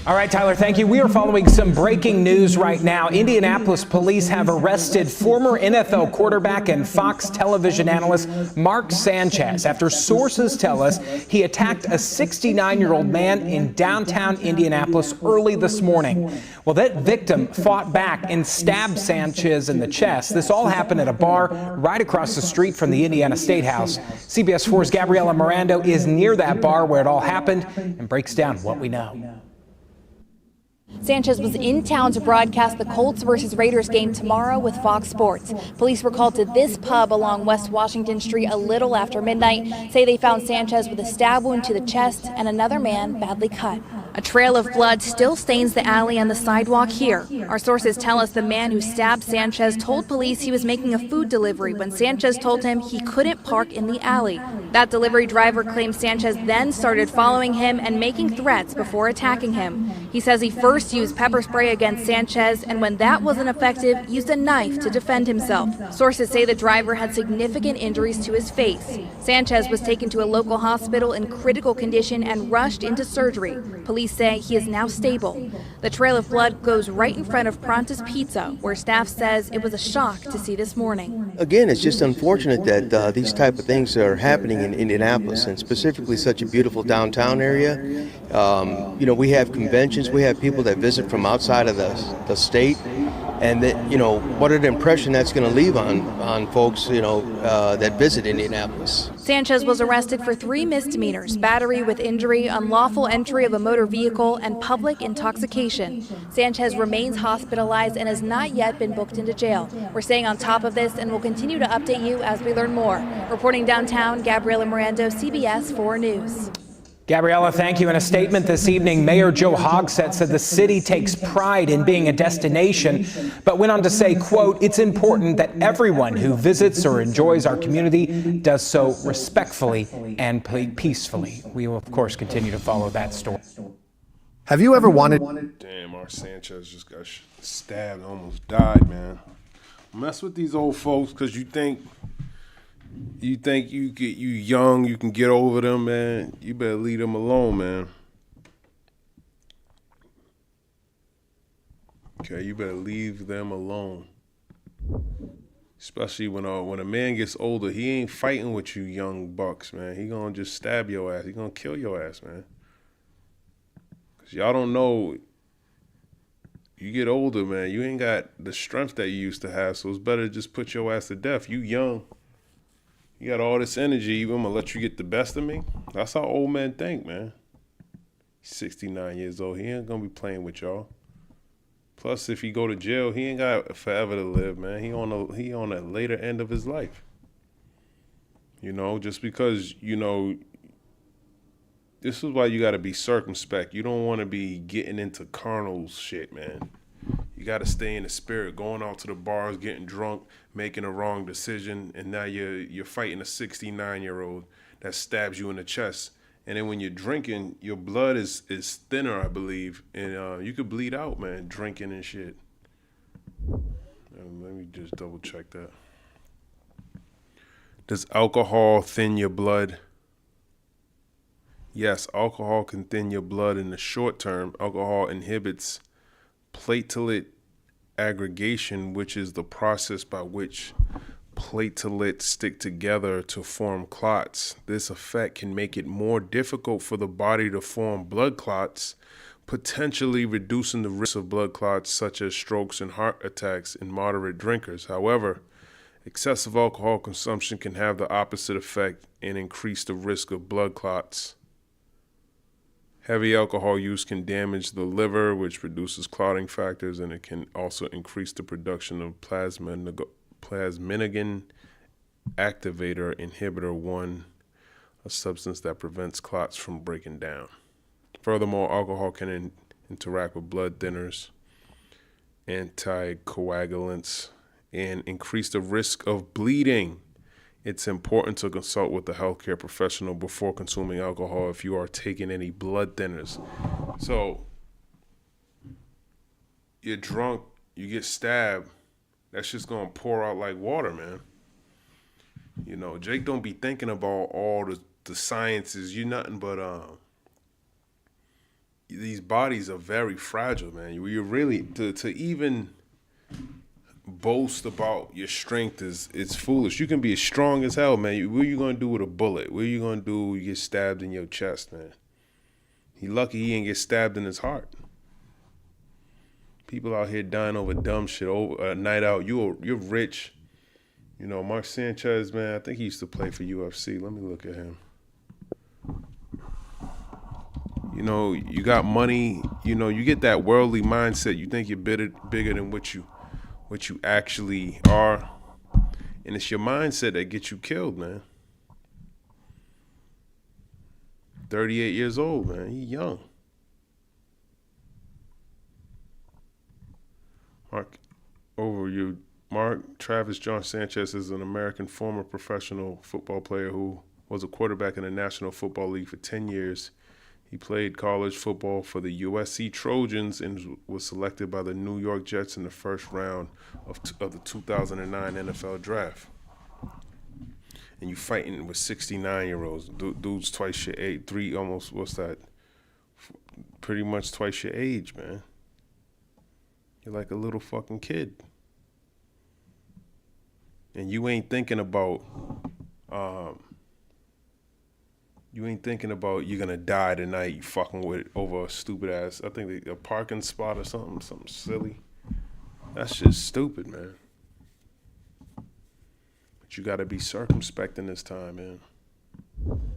All right, Tyler, thank you. We are following some breaking news right now. Indianapolis police have arrested former NFL quarterback and Fox television analyst Mark Sanchez after sources tell us he attacked a 69-year-old man in downtown Indianapolis early this morning. Well, that victim fought back and stabbed Sanchez in the chest. This all happened at a bar right across the street from the Indiana State House. CBS 4's Gabriela Mirando is near that bar where it all happened and breaks down what we know. Sanchez was in town to broadcast the Colts versus Raiders game tomorrow with Fox Sports. Police were called to this pub along West Washington Street a little after midnight, say they found Sanchez with a stab wound to the chest and another man badly cut. A trail of blood still stains the alley and the sidewalk here. Our sources tell us the man who stabbed Sanchez told police he was making a food delivery when Sanchez told him he couldn't park in the alley. That delivery driver claims Sanchez then started following him and making threats before attacking him. He says he first used pepper spray against Sanchez, and when that wasn't effective, used a knife to defend himself. Sources say the driver had significant injuries to his face. Sanchez was taken to a local hospital in critical condition and rushed into surgery. Police say he is now stable. The trail of blood goes right in front of Pronta's Pizza, where staff says it was a shock to see this morning. Again, it's just unfortunate that these type of things are happening in Indianapolis, and specifically such a beautiful downtown area. We have conventions, we have people that visit from outside of the state, and that, what an impression that's going to leave on folks, that visit Indianapolis. Sanchez was arrested for 3 misdemeanors: battery with injury, unlawful entry of a motor vehicle, and public intoxication. Sanchez remains hospitalized and has not yet been booked into jail. We're staying on top of this and will continue to update you as we learn more. Reporting downtown, Gabriela Mirando, CBS 4 News. Gabriela, thank you. In a statement this evening, Mayor Joe Hogsett said the city takes pride in being a destination, but went on to say, quote, "It's important that everyone who visits or enjoys our community does so respectfully and peacefully." We will, of course, continue to follow that story. Have you ever wanted... Damn, Mark Sanchez just got stabbed, almost died, man. Mess with these old folks because you think you young, you can get over them, man. You better leave them alone, man. Okay, you better leave them alone. Especially when a man gets older, he ain't fighting with you young bucks, man. He gonna just stab your ass. He gonna kill your ass, man. Cause y'all don't know. You get older, man. You ain't got the strength that you used to have, so it's better to just put your ass to death. You young. You got all this energy, I'm gonna let you get the best of me? That's how old men think, man. He's 69 years old. He ain't gonna be playing with y'all. Plus, if he go to jail, he ain't got forever to live, man. He on a later end of his life. Just because, this is why you gotta be circumspect. You don't wanna be getting into carnal shit, man. You got to stay in the spirit, going out to the bars, getting drunk, making a wrong decision, and now you're fighting a 69-year-old that stabs you in the chest. And then when you're drinking, your blood is thinner, I believe, and you could bleed out, man, drinking and shit. Let me just double check that. Does alcohol thin your blood? Yes, alcohol can thin your blood in the short term. Alcohol inhibits platelet aggregation, which is the process by which platelets stick together to form clots. This effect can make it more difficult for the body to form blood clots, potentially reducing the risk of blood clots such as strokes and heart attacks in moderate drinkers. However, excessive alcohol consumption can have the opposite effect and increase the risk of blood clots. Heavy alcohol use can damage the liver, which produces clotting factors, and it can also increase the production of plasminogen activator inhibitor 1, a substance that prevents clots from breaking down. Furthermore, alcohol can interact with blood thinners, anticoagulants, and increase the risk of bleeding. It's important to consult with a healthcare professional before consuming alcohol if you are taking any blood thinners. So, you're drunk, you get stabbed, that's just gonna pour out like water, man. Jake don't be thinking about all the sciences. You're nothing but these bodies are very fragile, man. You're really to even boast about your strength it's foolish. You can be as strong as hell, man. What are you gonna do with a bullet? What are you gonna do when you get stabbed in your chest, man? He lucky he ain't get stabbed in his heart. People out here dying over dumb shit, over a night out. You're rich. You know, Mark Sanchez, man, I think he used to play for UFC. Let me look at him. You know, you got money, you know, you get that worldly mindset. You think you're bigger than what you actually are. And it's your mindset that gets you killed, man. 38 years old, man. He young. Mark Travis John Sanchez is an American former professional football player who was a quarterback in the National Football League for 10 years. He played college football for the USC Trojans and was selected by the New York Jets in the first round of the 2009 NFL Draft. And you fighting with 69-year-olds. Dudes twice your age, pretty much twice your age, man. You're like a little fucking kid. And you ain't thinking about you're gonna die tonight. You fucking with over a stupid ass, I think a parking spot or something silly. That's just stupid, man. But you gotta be circumspect in this time, man.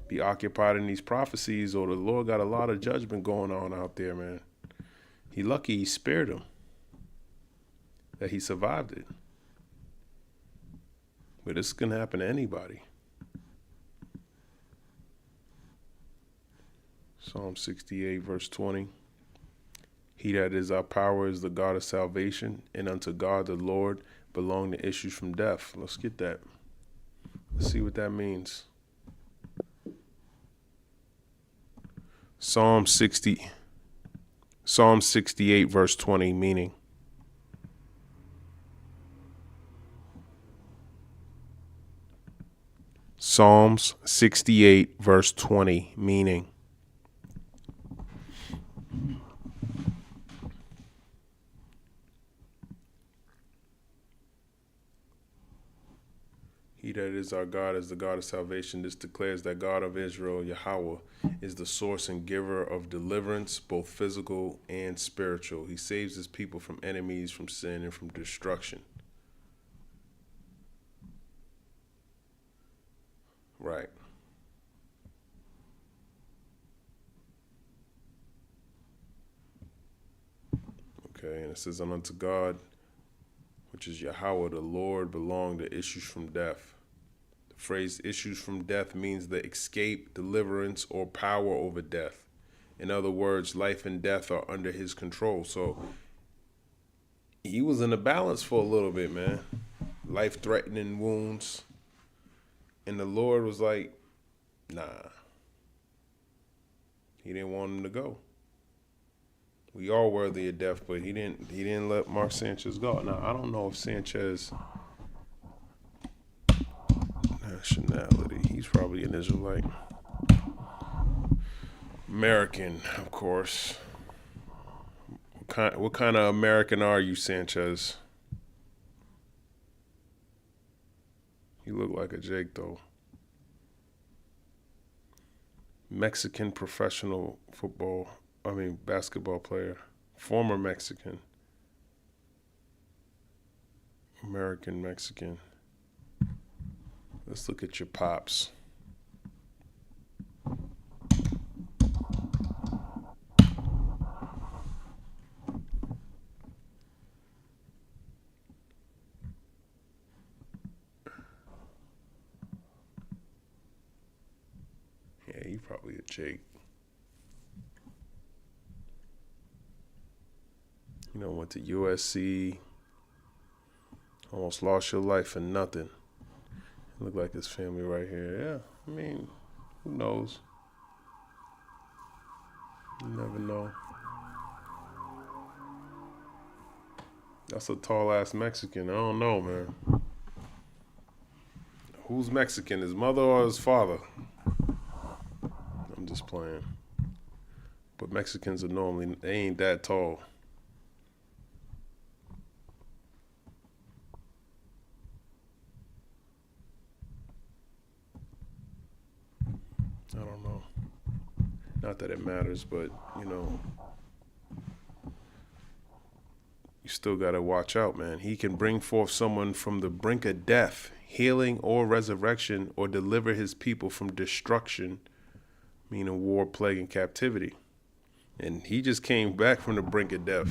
Be occupied in these prophecies, or the Lord got a lot of judgment going on out there, man. He lucky he spared him, that he survived it. But this can happen to anybody. Psalm 68, verse 20. He that is our power is the God of salvation, and unto God the Lord belong the issues from death. Let's get that. Let's see what that means. Psalm 68, verse 20, meaning. Psalms 68, verse 20, meaning. He that is our God is the God of salvation. This declares that God of Israel, Yahweh, is the source and giver of deliverance, both physical and spiritual. He saves his people from enemies, from sin, and from destruction. Right. Okay, and it says, and unto God, which is Yahweh, the Lord, belong the issues from death. The phrase issues from death means the escape, deliverance, or power over death. In other words, life and death are under his control. So he was in a balance for a little bit, man. Life-threatening wounds. And the Lord was like, nah. He didn't want him to go. We are worthy of death, but he didn't let Mark Sanchez go. Now, I don't know if Sanchez nationality, he's probably an Israelite. American, of course. What kind of American are you, Sanchez? You look like a Jake, though. Mexican professional basketball player. Former Mexican. American Mexican. Let's look at your pops. Yeah, you probably a Jake. You know, went to USC, almost lost your life for nothing. Look like his family right here. Yeah, I mean, who knows? You never know. That's a tall-ass Mexican. I don't know, man. Who's Mexican, his mother or his father? I'm just playing. But Mexicans are normally, they ain't that tall. I don't know. Not that it matters, but, you know, you still got to watch out, man. He can bring forth someone from the brink of death, healing or resurrection, or deliver his people from destruction, meaning war, plague, and captivity. And he just came back from the brink of death.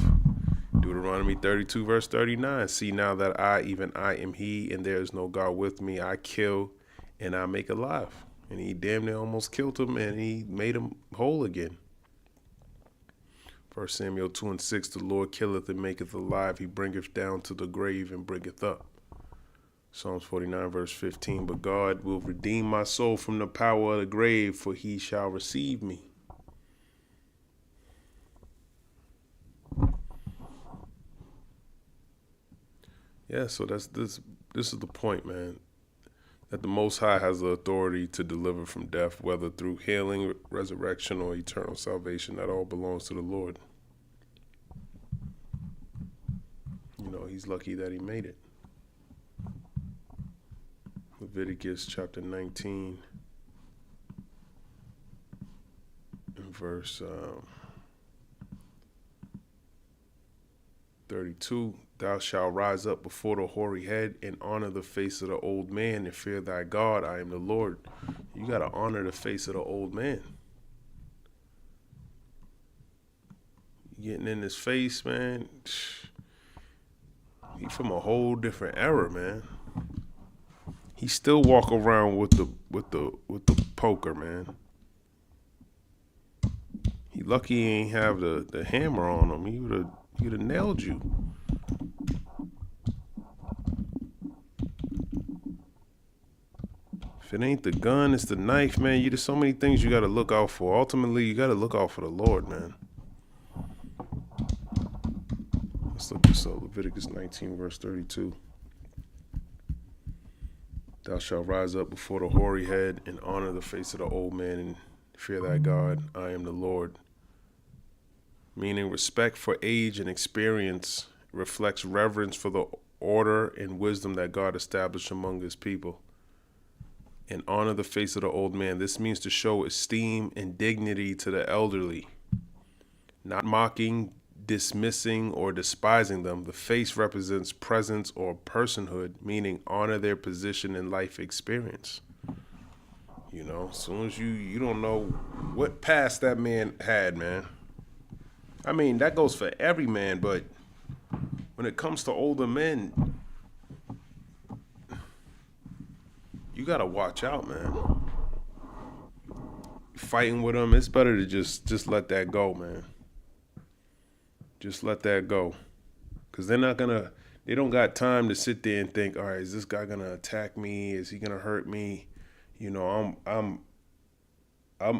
Deuteronomy 32, verse 39. See now that I, even I, am he, and there is no God with me. I kill and I make alive. And he damn near almost killed him, and he made him whole again. 1 Samuel 2 and 6, the Lord killeth and maketh alive. He bringeth down to the grave and bringeth up. Psalms 49, verse 15, but God will redeem my soul from the power of the grave, for he shall receive me. Yeah, so this is the point, man, that the Most High has the authority to deliver from death, whether through healing, resurrection, or eternal salvation. That all belongs to the Lord. You know, he's lucky that he made it. Leviticus chapter 19 and verse 32, thou shalt rise up before the hoary head and honor the face of the old man and fear thy God. I am the Lord. You got to honor the face of the old man. Getting in his face, man. He from a whole different era, man. He still walk around with the poker, man. He lucky he ain't have the hammer on him. He would have nailed you. If it ain't the gun, it's the knife, man. There's so many things you got to look out for. Ultimately, you got to look out for the Lord, man. Let's look this up. Leviticus 19, verse 32. Thou shalt rise up before the hoary head and honor the face of the old man and fear thy God. I am the Lord. Meaning respect for age and experience reflects reverence for the order and wisdom that God established among his people. And honor the face of the old man. This means to show esteem and dignity to the elderly, not mocking, dismissing, or despising them. The face represents presence or personhood, meaning honor their position and life experience. You know, as soon as you don't know what past that man had, man. I mean, that goes for every man, but when it comes to older men, you gotta watch out, man. Fighting with them, it's better to just let that go, man. Just let that go. Because they don't got time to sit there and think, all right, is this guy gonna attack me? Is he gonna hurt me? You know, I'm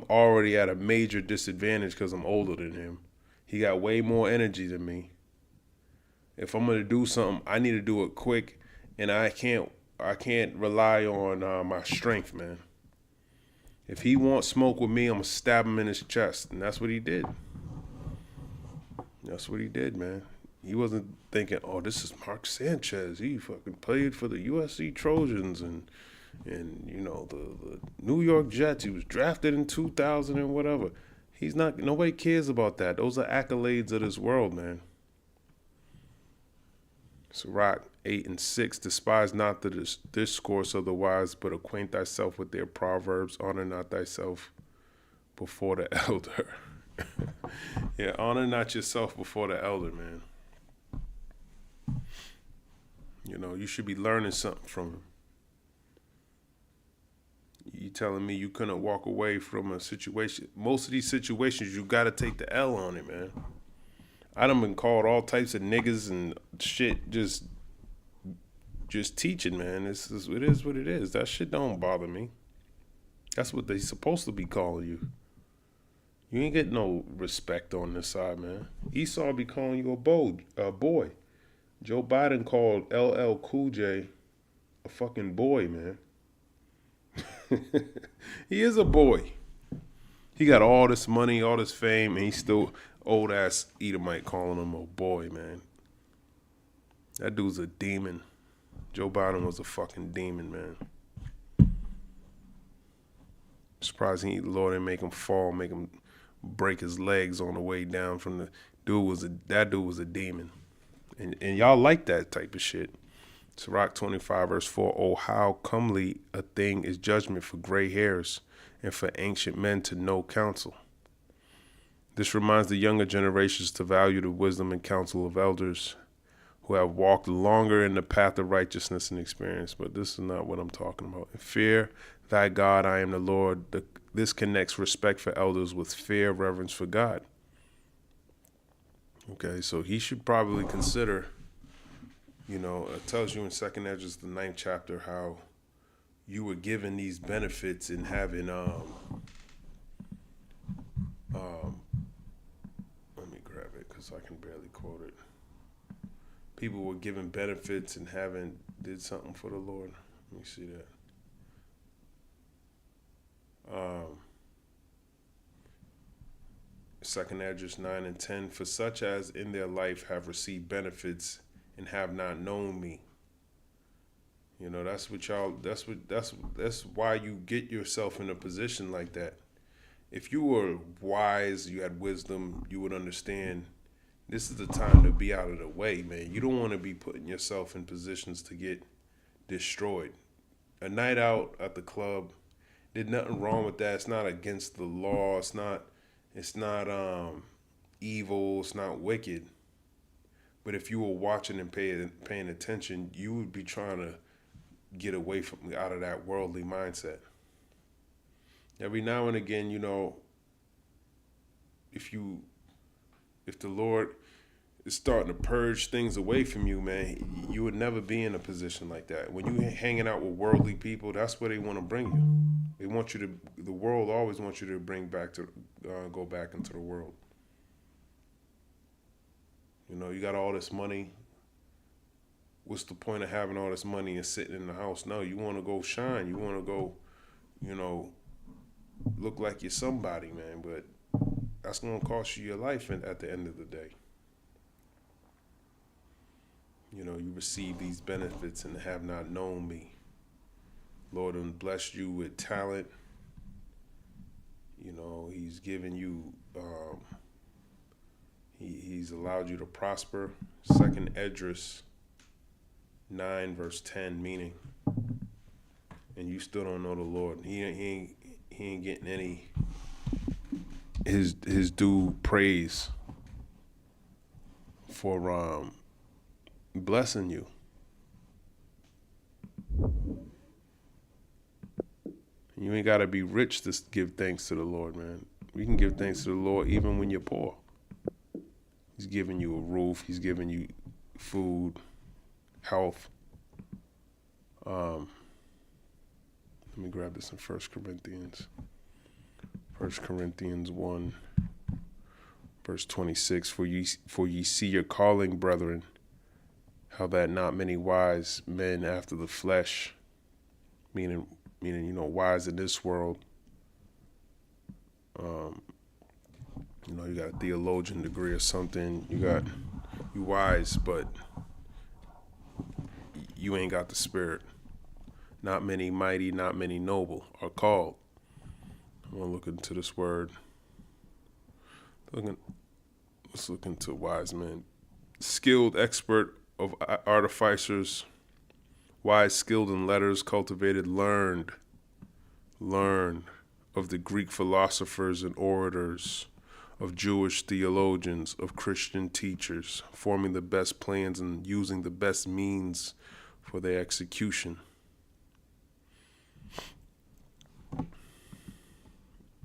already at a major disadvantage because I'm older than him. He got way more energy than me. If I'm gonna do something, I need to do it quick, and I can't rely on my strength, man. If he wants smoke with me, I'm gonna stab him in his chest, and that's what he did. That's what he did, man. He wasn't thinking, oh, this is Mark Sanchez. He fucking played for the USC Trojans and you know, the New York Jets. He was drafted in 2000 and whatever. He's not, nobody cares about that. Those are accolades of this world, man. Sirach 8 and 6, despise not the discourse of the wise, but acquaint thyself with their proverbs. Honor not thyself before the elder. Yeah, honor not yourself before the elder, man. You know, you should be learning something from him. You telling me you couldn't walk away from a situation? Most of these situations, you got to take the L on it, man. I done been called all types of niggas and shit just teaching, man. It is what it is. That shit don't bother me. That's what they supposed to be calling you. You ain't get no respect on this side, man. Esau be calling you a boy. Joe Biden called LL Cool J a fucking boy, man. He is a boy. He got all this money, all this fame, and he's still old ass Edomite calling him a boy, man. That dude's a demon. Joe Biden was a fucking demon, man. Surprised the Lord didn't make him fall, make him break his legs on the way down from the that dude was a demon. And y'all like that type of shit. Sirach 25 verse 4, oh, how comely a thing is judgment for gray hairs and for ancient men to know counsel. This reminds the younger generations to value the wisdom and counsel of elders who have walked longer in the path of righteousness and experience. But this is not what I'm talking about. Fear thy God, I am the Lord. This connects respect for elders with fear, reverence for God. Okay, so he should probably consider, it tells you in 2nd Ezra, the 9th chapter, how you were given these benefits in having, let me grab it because I can barely quote it. People were given benefits and did something for the Lord. Let me see that. 2nd Ezra 9 and 10, for such as in their life have received benefits and have not known me. That's why you get yourself in a position like that. If you were wise, you had wisdom, you would understand this is the time to be out of the way, man. You don't want to be putting yourself in positions to get destroyed. A night out at the club, there's nothing wrong with that. It's not against the law. It's not evil. It's not wicked. But if you were watching and paying attention, you would be trying to get away from out of that worldly mindset. Every now and again, if the Lord is starting to purge things away from you, man, you would never be in a position like that. When you're hanging out with worldly people, that's where they want to bring you. They want you to. The world always wants you to go back into the world. You got all this money. What's the point of having all this money and sitting in the house? No, you want to go shine. You want to go, look like you're somebody, man. But that's going to cost you your life at the end of the day. You receive these benefits and have not known me. Lord has blessed you with talent. He's given you, he's allowed you to prosper. 2nd Ezra 9 verse 10, meaning, and you still don't know the Lord. He ain't getting any his due praise for blessing you. You ain't got to be rich to give thanks to the Lord, man. We can give thanks to the Lord even when you're poor. He's giving you a roof. He's giving you food, health. Let me grab this in 1 Corinthians. 1 Corinthians 1, verse 26. For ye see your calling, brethren, how that not many wise men after the flesh, meaning wise in this world. You got a theologian degree or something. You wise, but you ain't got the spirit. Not many mighty, not many noble are called. I'm gonna look into this word. Let's look into wise men. Skilled, expert of artificers, wise, skilled in letters, cultivated, learned of the Greek philosophers and orators, of Jewish theologians, of Christian teachers, forming the best plans and using the best means for their execution.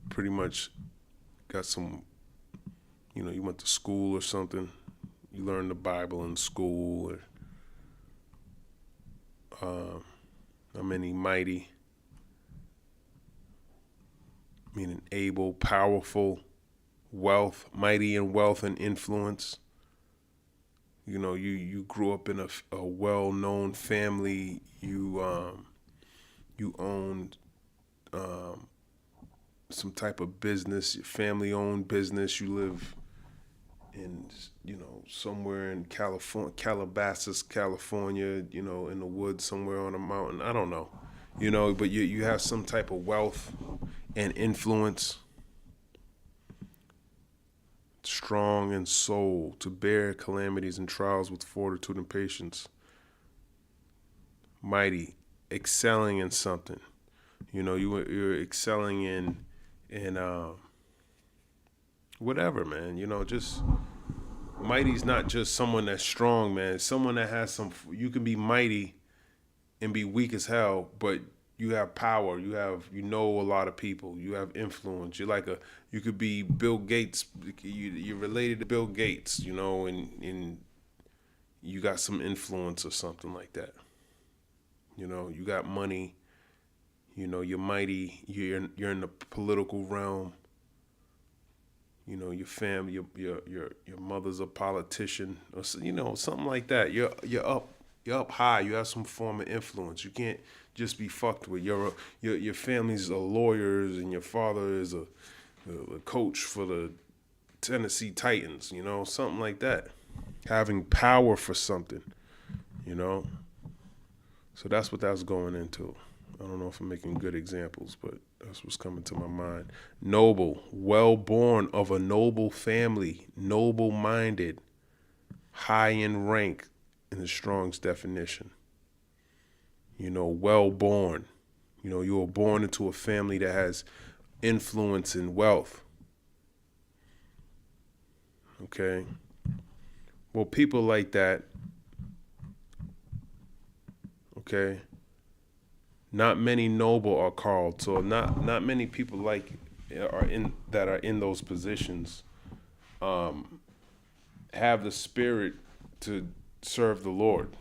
Pretty much got some, you went to school or something. You learned the Bible in school. Not many mighty, meaning able, powerful, wealth, mighty in wealth and influence. You grew up in a well-known family. You owned some type of business, family-owned business. You live in, somewhere in California, Calabasas, California, in the woods somewhere on a mountain. I don't know, but you have some type of wealth and influence. Strong in soul, to bear calamities and trials with fortitude and patience. Mighty, excelling in something. You're excelling in whatever, man. Just mighty's not just someone that's strong, man. It's someone that has you can be mighty and be weak as hell, but you have power. You know a lot of people. You have influence. You could be Bill Gates. You're related to Bill Gates, and you got some influence or something like that. You got money. You're mighty. You're in the political realm. Your family, your mother's a politician, or something like that. You're up high. You have some form of influence. You can't just be fucked with. Your family's lawyers, and your father is a coach for the Tennessee Titans. Something like that. Having power for something. So that's what that's going into. I don't know if I'm making good examples, but that's what's coming to my mind. Noble, well-born of a noble family, noble-minded, high in rank in the Strong's definition. Well-born. You were born into a family that has influence and wealth. Okay? Well, people like that, okay, not many noble are called, so not many people are in those positions have the spirit to serve the Lord,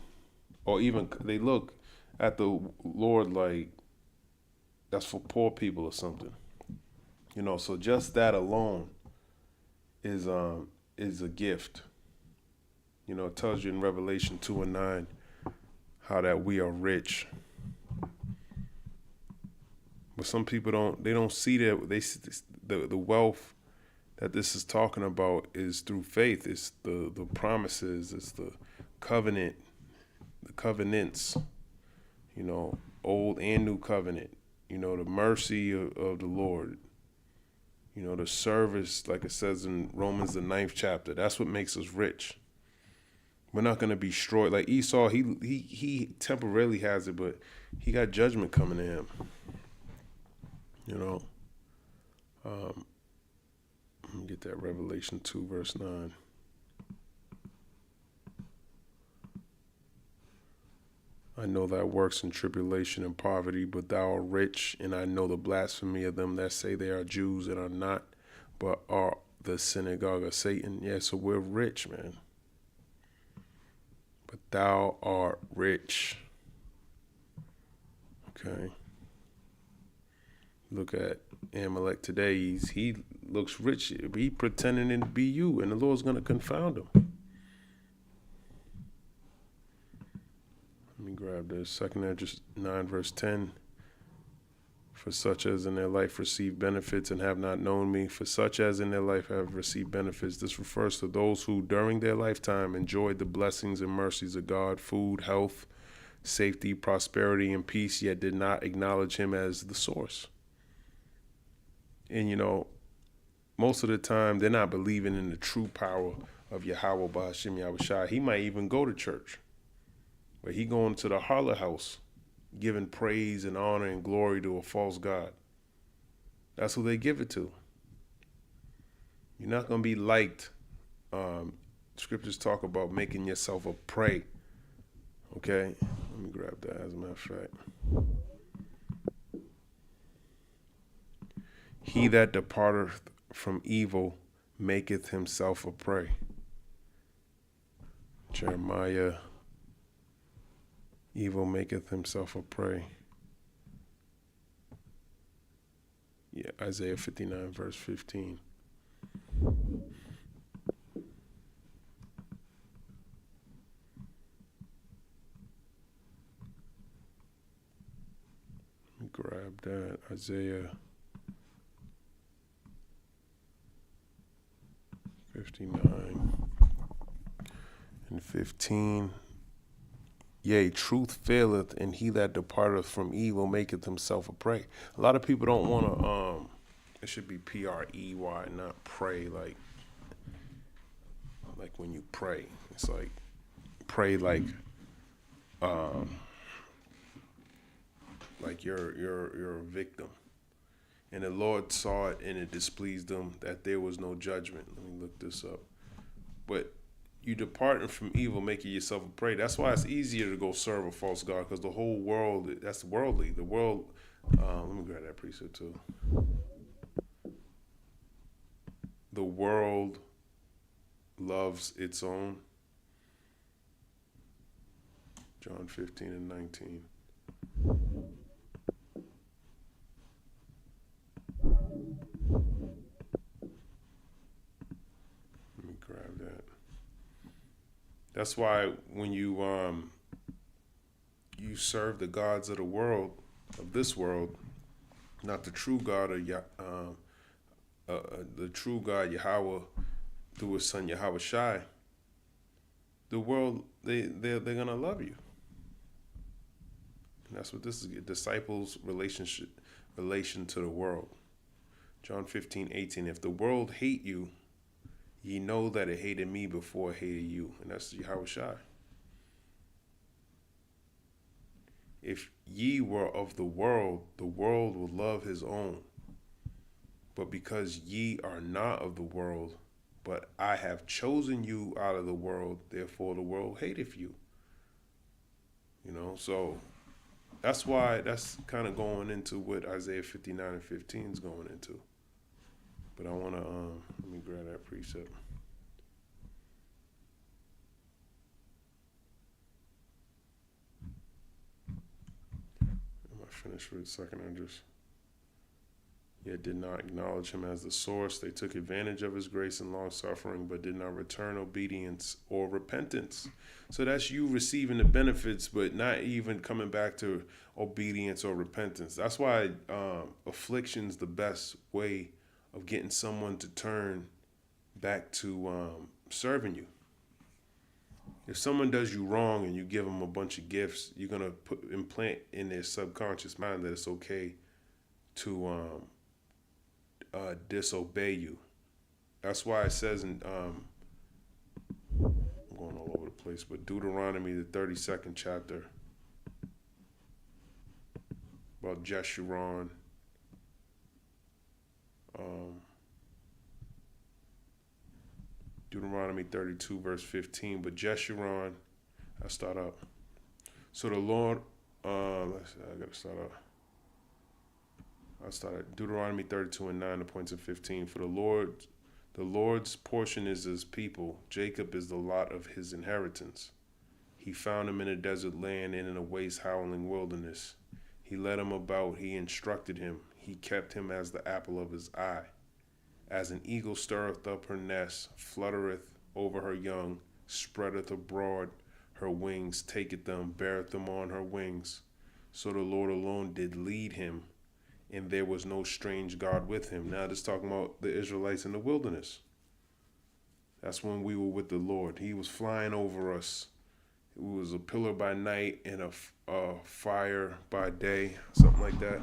or even they look at the Lord like that's for poor people or something. So just that alone is a gift. It tells you in Revelation 2:9 how that we are rich. But some people don't see that. They see the wealth that this is talking about is through faith. It's the promises. It's the covenant, the covenants. Old and new covenant. The mercy of the Lord. The service, like it says in Romans the 9th chapter. That's what makes us rich. We're not gonna be destroyed. Like Esau, he temporarily has it, but he got judgment coming to him. Let me get that Revelation 2 verse 9. I know thy works in tribulation and poverty, but thou art rich, and I know the blasphemy of them that say they are Jews and are not, but are the synagogue of Satan. Yeah, so we're rich, man. But thou art rich. Okay. Look at Amalek today. He looks rich. He pretending to be you, and the Lord's going to confound him. Let me grab this. 2 Ezra 9 verse 10. For such as in their life receive benefits and have not known me, for such as in their life have received benefits. This refers to those who during their lifetime enjoyed the blessings and mercies of God, food, health, safety, prosperity, and peace, yet did not acknowledge him as the source. And most of the time they're not believing in the true power of Yahweh Ba'ashem Yahushua. He might even go to church, but he going to the harlot house, giving praise and honor and glory to a false god. That's who they give it to. You're not going to be liked. Scriptures talk about making yourself a prey. Okay? Let me grab that as a matter of fact. He that departeth from evil maketh himself a prey. Jeremiah, evil maketh himself a prey. Yeah, Isaiah 59 verse 15. Let me grab that. Isaiah 59 and 15. Yea, truth faileth, and he that departeth from evil maketh himself a prey. A lot of people don't want to, it should be P-R-E-Y, not pray, like when you pray. It's like, pray like you're a victim. And the Lord saw it, and it displeased him that there was no judgment. Let me look this up. But you departing from evil, making yourself a prey. That's why it's easier to go serve a false god, because the whole world, that's worldly. The world, let me grab that precept too. The world loves its own. John 15 and 19. Let me grab that. That's why when you serve the gods of the world, of this world, not the true God of the true God Yahweh through His Son Yahweh Shai, the world they're gonna love you. And that's what this is. Disciples' relation to the world. John 15:18. If the world hate you, ye know that it hated me before it hated you. And that's Yahweh Shai. If ye were of the world would love his own. But because ye are not of the world, but I have chosen you out of the world, therefore the world hateth you. You know, so that's why that's kind of going into what Isaiah 59 and 15 is going into. But I want to, let me grab that precept. Am I finished for a second? Yet did not acknowledge him as the source. They took advantage of his grace and long suffering, but did not return obedience or repentance. So that's you receiving the benefits, but not even coming back to obedience or repentance. That's why affliction's the best way of getting someone to turn back to serving you. If someone does you wrong and you give them a bunch of gifts, you're gonna implant in their subconscious mind that it's okay to disobey you. That's why it says in I'm going all over the place, but Deuteronomy, the 32nd chapter, about Jeshurun. Deuteronomy 32 verse 15. But Jeshurun, I start up. So the Lord, I gotta start up. I started Deuteronomy 32 and 9, the points of 15. For the Lord's portion is his people. Jacob is the lot of his inheritance. He found him in a desert land and in a waste howling wilderness. He led him about. He instructed him. He kept him as the apple of his eye. As an eagle stirreth up her nest, fluttereth over her young, spreadeth abroad her wings, taketh them, beareth them on her wings. So the Lord alone did lead him, and there was no strange God with him. Now this talking about the Israelites in the wilderness. That's when we were with the Lord. He was flying over us. It was a pillar by night and a fire by day, something like that.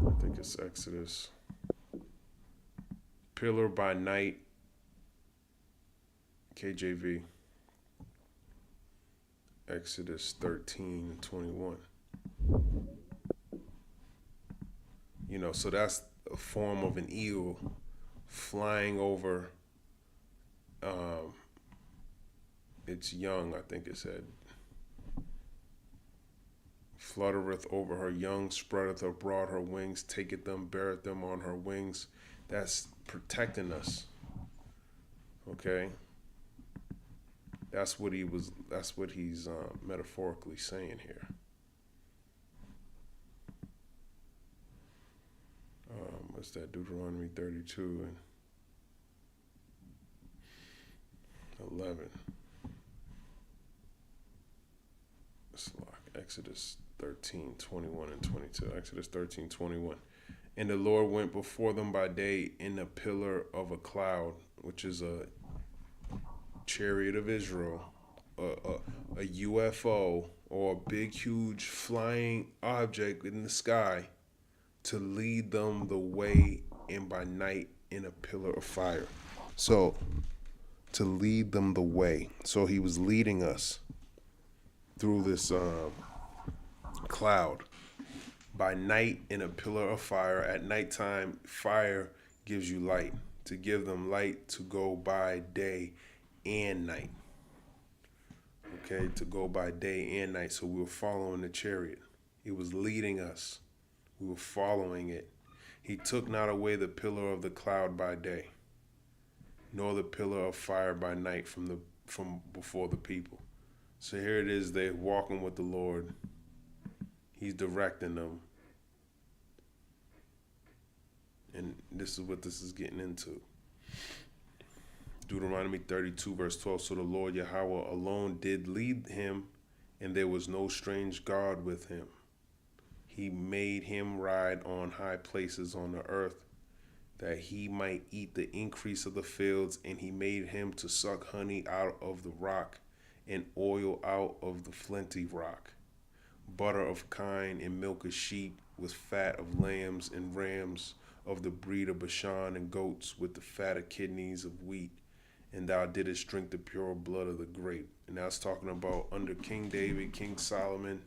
I think it's Exodus. Pillar by night, KJV. Exodus 13 and 21. You know, so that's a form of an eagle flying over its young, I think it said. Fluttereth over her young, spreadeth abroad her wings, taketh them, beareth them on her wings. That's protecting us. Okay? That's what he's metaphorically saying here. What's that? Deuteronomy 32 and 11. It's like Exodus 13, 21 and 22. Exodus 13, 21. And the Lord went before them by day in a pillar of a cloud which is a chariot of Israel, a UFO, or a big, huge flying object in the sky, to lead them the way, and by night in a pillar of fire. So, to lead them the way. So he was leading us through this cloud. By night in a pillar of fire. At nighttime, fire gives you light. To give them light to go by day and night. Okay, to go by day and night. So we were following the chariot. It was leading us. We were following it. He took not away the pillar of the cloud by day, nor the pillar of fire by night from before the people. So here it is, they're walking with the Lord. He's directing them. And this is what this is getting into. Deuteronomy 32 verse 12. So the Lord Yahweh alone did lead him, and there was no strange God with him. He made him ride on high places on the earth, that he might eat the increase of the fields, and he made him to suck honey out of the rock, and oil out of the flinty rock, butter of kine and milk of sheep, with fat of lambs and rams, of the breed of Bashan, and goats, with the fat of kidneys of wheat. And thou didst drink the pure blood of the grape. And that's talking about under King David, King Solomon,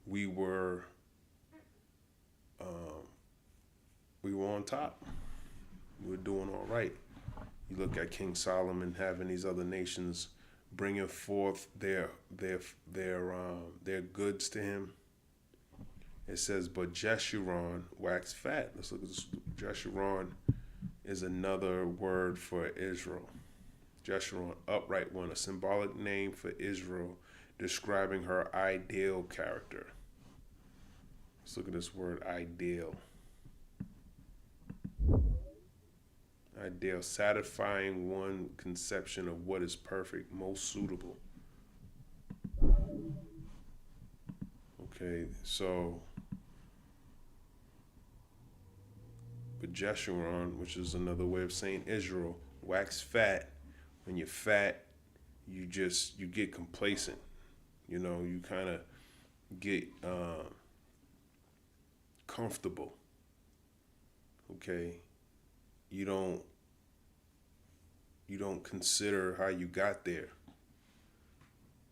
we were on top. We were doing all right. You look at King Solomon having these other nations bringing forth their goods to him. It says, but Jeshurun waxed fat. Let's look at this. Jeshurun is another word for Israel. Jeshurun, upright one, a symbolic name for Israel, describing her ideal character. Let's look at this word, ideal. Ideal, satisfying one conception of what is perfect, most suitable. Okay, so, but Jeshurun, which is another way of saying Israel, wax fat. When you're fat, you get complacent. You know, you kind of get comfortable. Okay, you don't consider how you got there.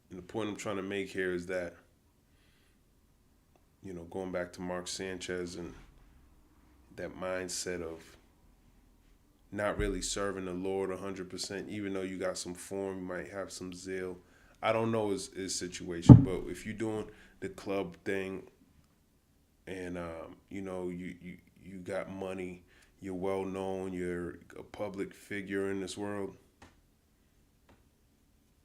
And the point I'm trying to make here is that, you know, going back to Mark Sanchez and that mindset of not really serving the Lord 100%, even though you got some form, you might have some zeal. I don't know his situation, but if you're doing the club thing and, you know, you got money, you're well known, you're a public figure in this world,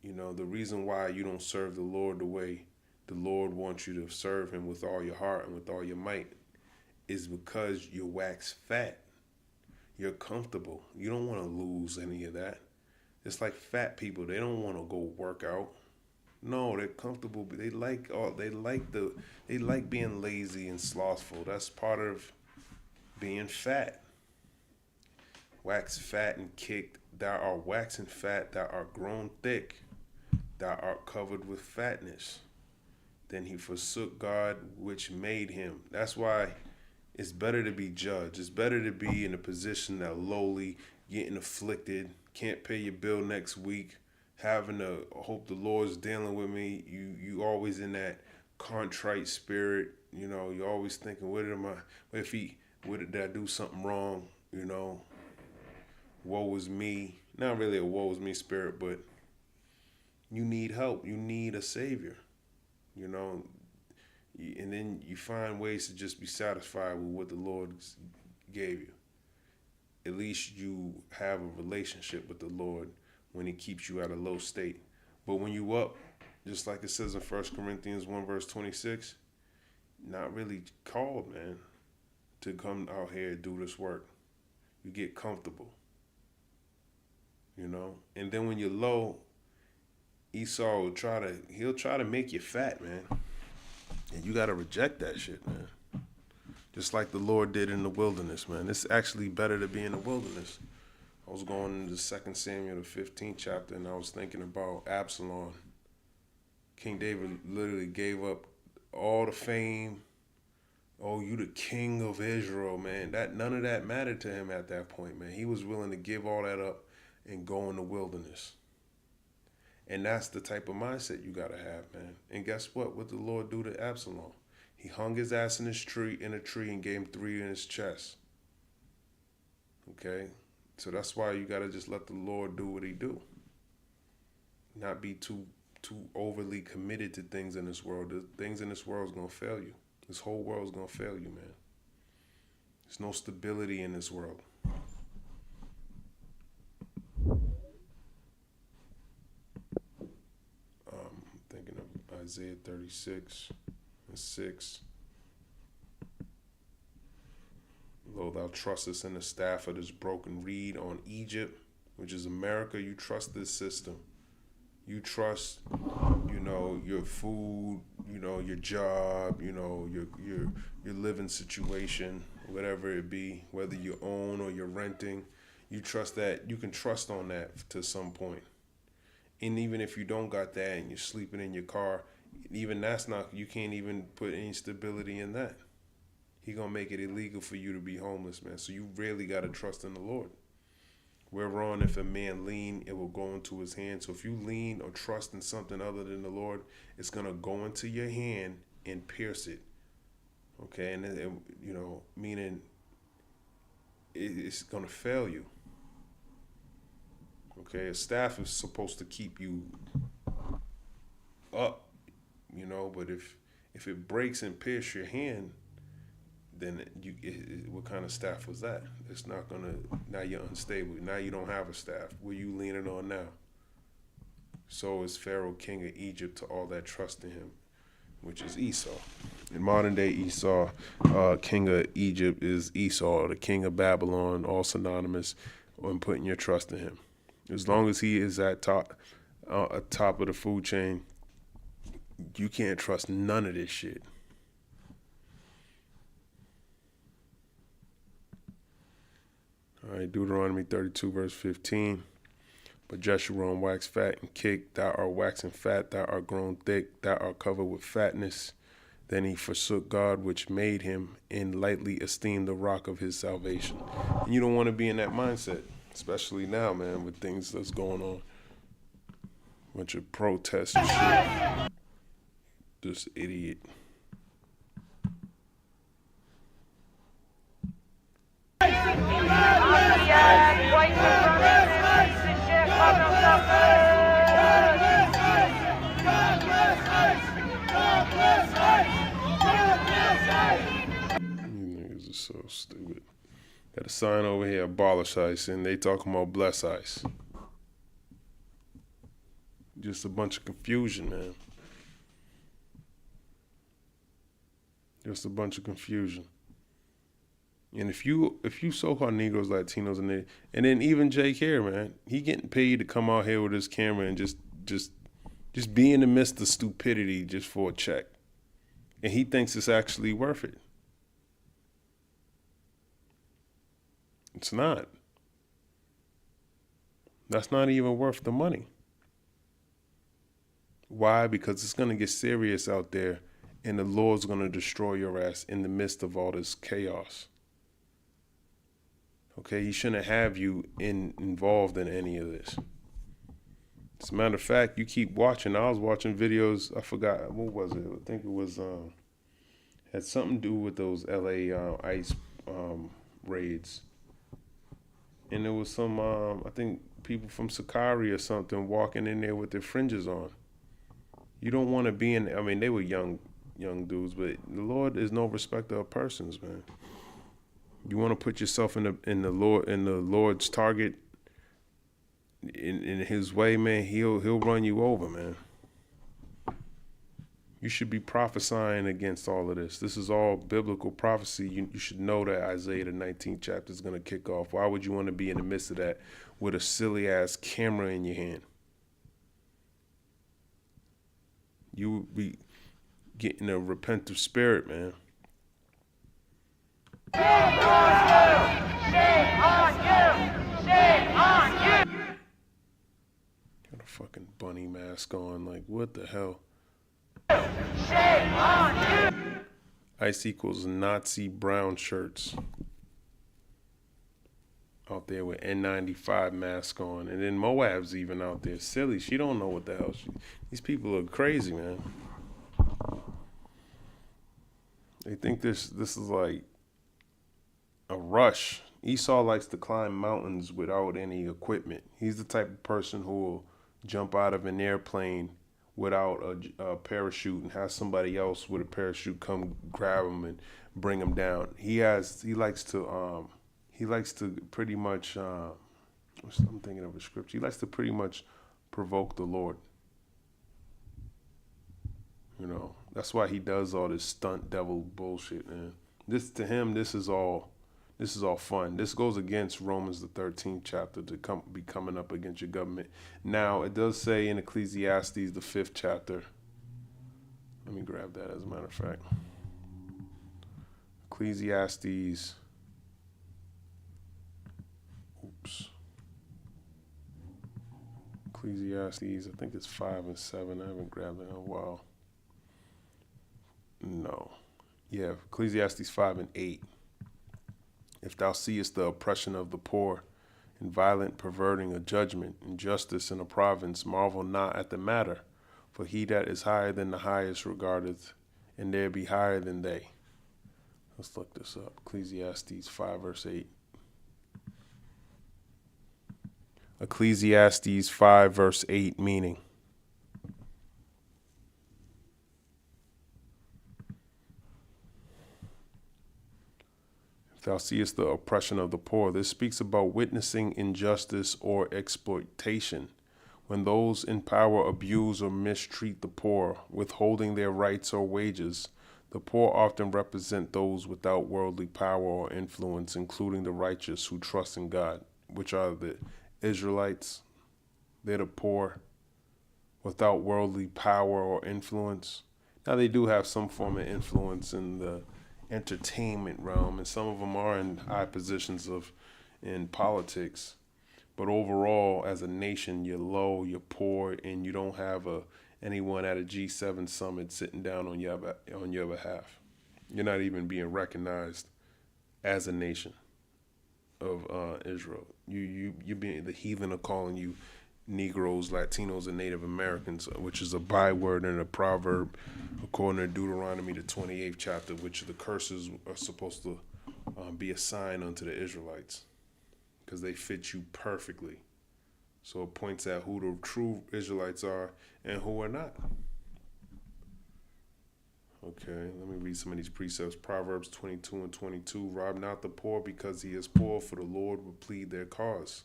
you know, the reason why you don't serve the Lord the way the Lord wants you to serve him with all your heart and with all your might is because you're wax fat. You're comfortable. You don't want to lose any of that. It's like fat people. They don't want to go work out. No, they're comfortable. They like being lazy and slothful. That's part of being fat. Wax fat and kicked. Thou art waxen fat. Thou art grown thick. Thou art covered with fatness. Then he forsook God which made him. That's why it's better to be judged. It's better to be in a position that lowly, getting afflicted, can't pay your bill next week, having to hope the Lord's dealing with me. You always in that contrite spirit. You know, you're always thinking, did I do something wrong? You know, woe is me. Not really a woe is me spirit, but you need help. You need a savior. You know, and then you find ways to just be satisfied with what the Lord gave you. At least you have a relationship with the Lord when he keeps you at a low state. But when you up, just like it says in 1 Corinthians 1 verse 26, not really called, man, to come out here and do this work. You get comfortable, you know? And then when you're low, Esau will try to make you fat, man. And you got to reject that shit, man. Just like the Lord did in the wilderness, man. It's actually better to be in the wilderness. I was going into 2 Samuel, the 15th chapter, and I was thinking about Absalom. King David literally gave up all the fame. Oh, you the king of Israel, man. None of that mattered to him at that point, man. He was willing to give all that up and go in the wilderness. And that's the type of mindset you gotta have, man. And guess what? What did the Lord do to Absalom? He hung his ass in a tree, and gave him 3 in his chest. Okay? So that's why you gotta just let the Lord do what he do. Not be too overly committed to things in this world. The things in this world is gonna fail you. This whole world is gonna fail you, man. There's no stability in this world. Thinking of Isaiah 36:6. Lo, thou trustest in the staff of this broken reed on Egypt, which is America. You trust this system. You trust, your food, your job, your living situation, whatever it be, whether you own or you're renting. You trust that. You can trust on that to some point. And even if you don't got that and you're sleeping in your car, even that's not, you can't even put any stability in that. He gonna make it illegal for you to be homeless, man. So you really gotta trust in the Lord. Whereon if a man lean, it will go into his hand. So if you lean or trust in something other than the Lord, it's gonna go into your hand and pierce it. Okay, and meaning it's gonna fail you. Okay, a staff is supposed to keep you up, but if it breaks and pierces your hand, then what kind of staff was that? It's not gonna. Now you're unstable. Now you don't have a staff. What are you leaning on now? So is Pharaoh, king of Egypt, to all that trust in him, which is Esau. In modern day Esau, king of Egypt is Esau, the king of Babylon, all synonymous on putting your trust in him. As long as he is at top of the food chain, you can't trust none of this shit. All right, Deuteronomy 32, verse 15. But Jeshurun waxed fat and kicked, thou art waxing fat, thou art grown thick, thou art covered with fatness. Then he forsook God which made him and lightly esteemed the rock of his salvation. And you don't want to be in that mindset, especially now, man, with things that's going on. Bunch of protests and shit. This idiot. So stupid. Got a sign over here, Abolish ICE, and they talking about bless ICE. Just a bunch of confusion, man. Just a bunch of confusion. And if you so-called Negroes, Latinos, and then even Jake here, man, he getting paid to come out here with his camera and just be in the midst of stupidity just for a check. And he thinks it's actually worth it. It's not. That's not even worth the money. Why? Because it's going to get serious out there, and the Lord's going to destroy your ass in the midst of all this chaos. Okay, he shouldn't have you involved in any of this. As a matter of fact, you keep watching. I was watching videos. I forgot, what was it? I think it was, had something to do with those LA ICE raids. And there was some, I think, people from Sakari or something walking in there with their fringes on. You don't want to be in, I mean, they were young dudes, but the Lord is no respecter of persons, man. You want to put yourself in the Lord's target, in his way, man, he'll run you over, man. You should be prophesying against all of this. This is all biblical prophecy. You should know that Isaiah, the 19th chapter, is going to kick off. Why would you want to be in the midst of that with a silly-ass camera in your hand? You would be getting a repentant spirit, man. Shame on you! Shame on you! Shame on fucking bunny mask on. Like, what the hell? ICE equals Nazi brown shirts. Out there with N95 mask on. And then Moab's even out there. Silly. She don't know what the hell. These people are crazy, man. They think this is like a rush. Esau likes to climb mountains without any equipment. He's the type of person who will jump out of an airplane without a parachute and have somebody else with a parachute come grab him and bring him down. He likes to pretty much I'm thinking of a scripture. He likes to pretty much provoke the Lord. You know, that's why he does all this stunt devil bullshit, man. This to him, this is all fun. This goes against Romans the 13th chapter to be coming up against your government. Now, it does say in Ecclesiastes the 5th chapter. Let me grab that as a matter of fact. Ecclesiastes. Ecclesiastes, I think it's 5 and 7. I haven't grabbed it in a while. No. Yeah, Ecclesiastes 5 and 8. If thou seest the oppression of the poor, and violent perverting of judgment, and justice in a province, marvel not at the matter, for he that is higher than the highest regardeth, and there be higher than they. Let's look this up. Ecclesiastes 5 verse 8. Ecclesiastes 5 verse 8 meaning. If thou seest the oppression of the poor, this speaks about witnessing injustice or exploitation. When those in power abuse or mistreat the poor, withholding their rights or wages, the poor often represent those without worldly power or influence, including the righteous who trust in God, which are the Israelites. They're the poor without worldly power or influence. Now, they do have some form of influence in the entertainment realm, and some of them are in high positions in politics. But overall, as a nation, you're low, you're poor, and you don't have anyone at a G7 summit sitting down on your behalf. You're not even being recognized as a nation of Israel. You're being, the heathen are calling you Negroes, Latinos, and Native Americans, which is a byword and a proverb according to Deuteronomy, the 28th chapter, which the curses are supposed to be a sign unto the Israelites because they fit you perfectly. So it points out who the true Israelites are and who are not. Okay, let me read some of these precepts. Proverbs 22 and 22. Rob not the poor because he is poor, for the Lord will plead their cause.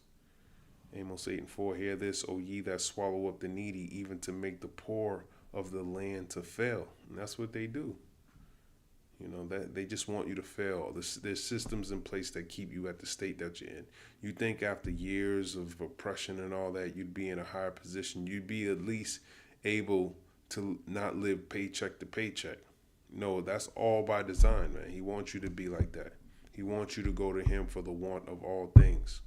Amos 8 and 4. Hear this, O ye that swallow up the needy, even to make the poor of the land to fail. And that's what they do. You know, that they just want you to fail. There's systems in place that keep you at the state that you're in. You think after years of oppression and all that, you'd be in a higher position. You'd be at least able to not live paycheck to paycheck. No, that's all by design, man. He wants you to be like that. He wants you to go to him for the want of all things.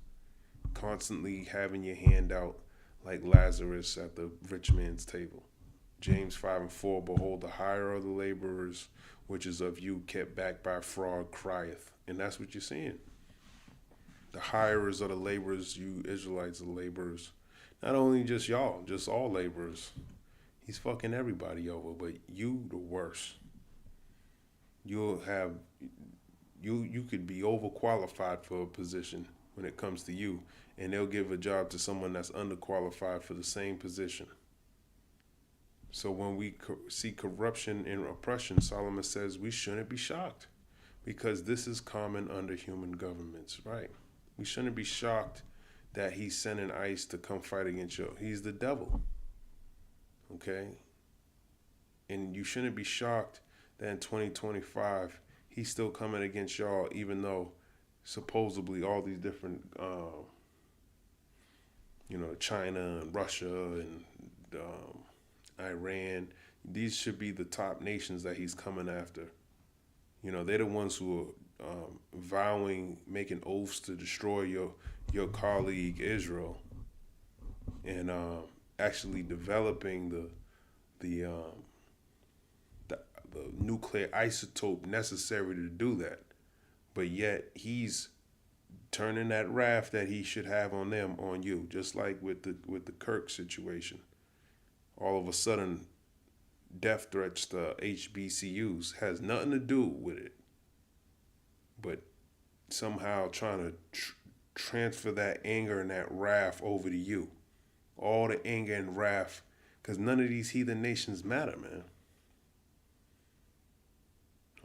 Constantly having your hand out like Lazarus at the rich man's table. James 5 and 4, behold, the hire of the laborers, which is of you, kept back by fraud, crieth. And that's what you're seeing. The hirers of the laborers, you Israelites are laborers. Not only just y'all, just all laborers. He's fucking everybody over, but you the worst. You'll have, you could be overqualified for a position when it comes to you, and they'll give a job to someone that's underqualified for the same position. So when we see corruption and oppression, Solomon says we shouldn't be shocked because this is common under human governments, right? We shouldn't be shocked that he's sending ICE to come fight against you. He's the devil, okay? And you shouldn't be shocked that in 2025, he's still coming against y'all, even though supposedly all these different, China and Russia and Iran, these should be the top nations that he's coming after. You know, they're the ones who are making oaths to destroy your colleague Israel. And actually developing the nuclear isotope necessary to do that. But yet he's turning that wrath that he should have on them on you, just like with the Kirk situation. All of a sudden, death threats to HBCUs has nothing to do with it, but somehow trying to transfer that anger and that wrath over to you. All the anger and wrath, because none of these heathen nations matter, man.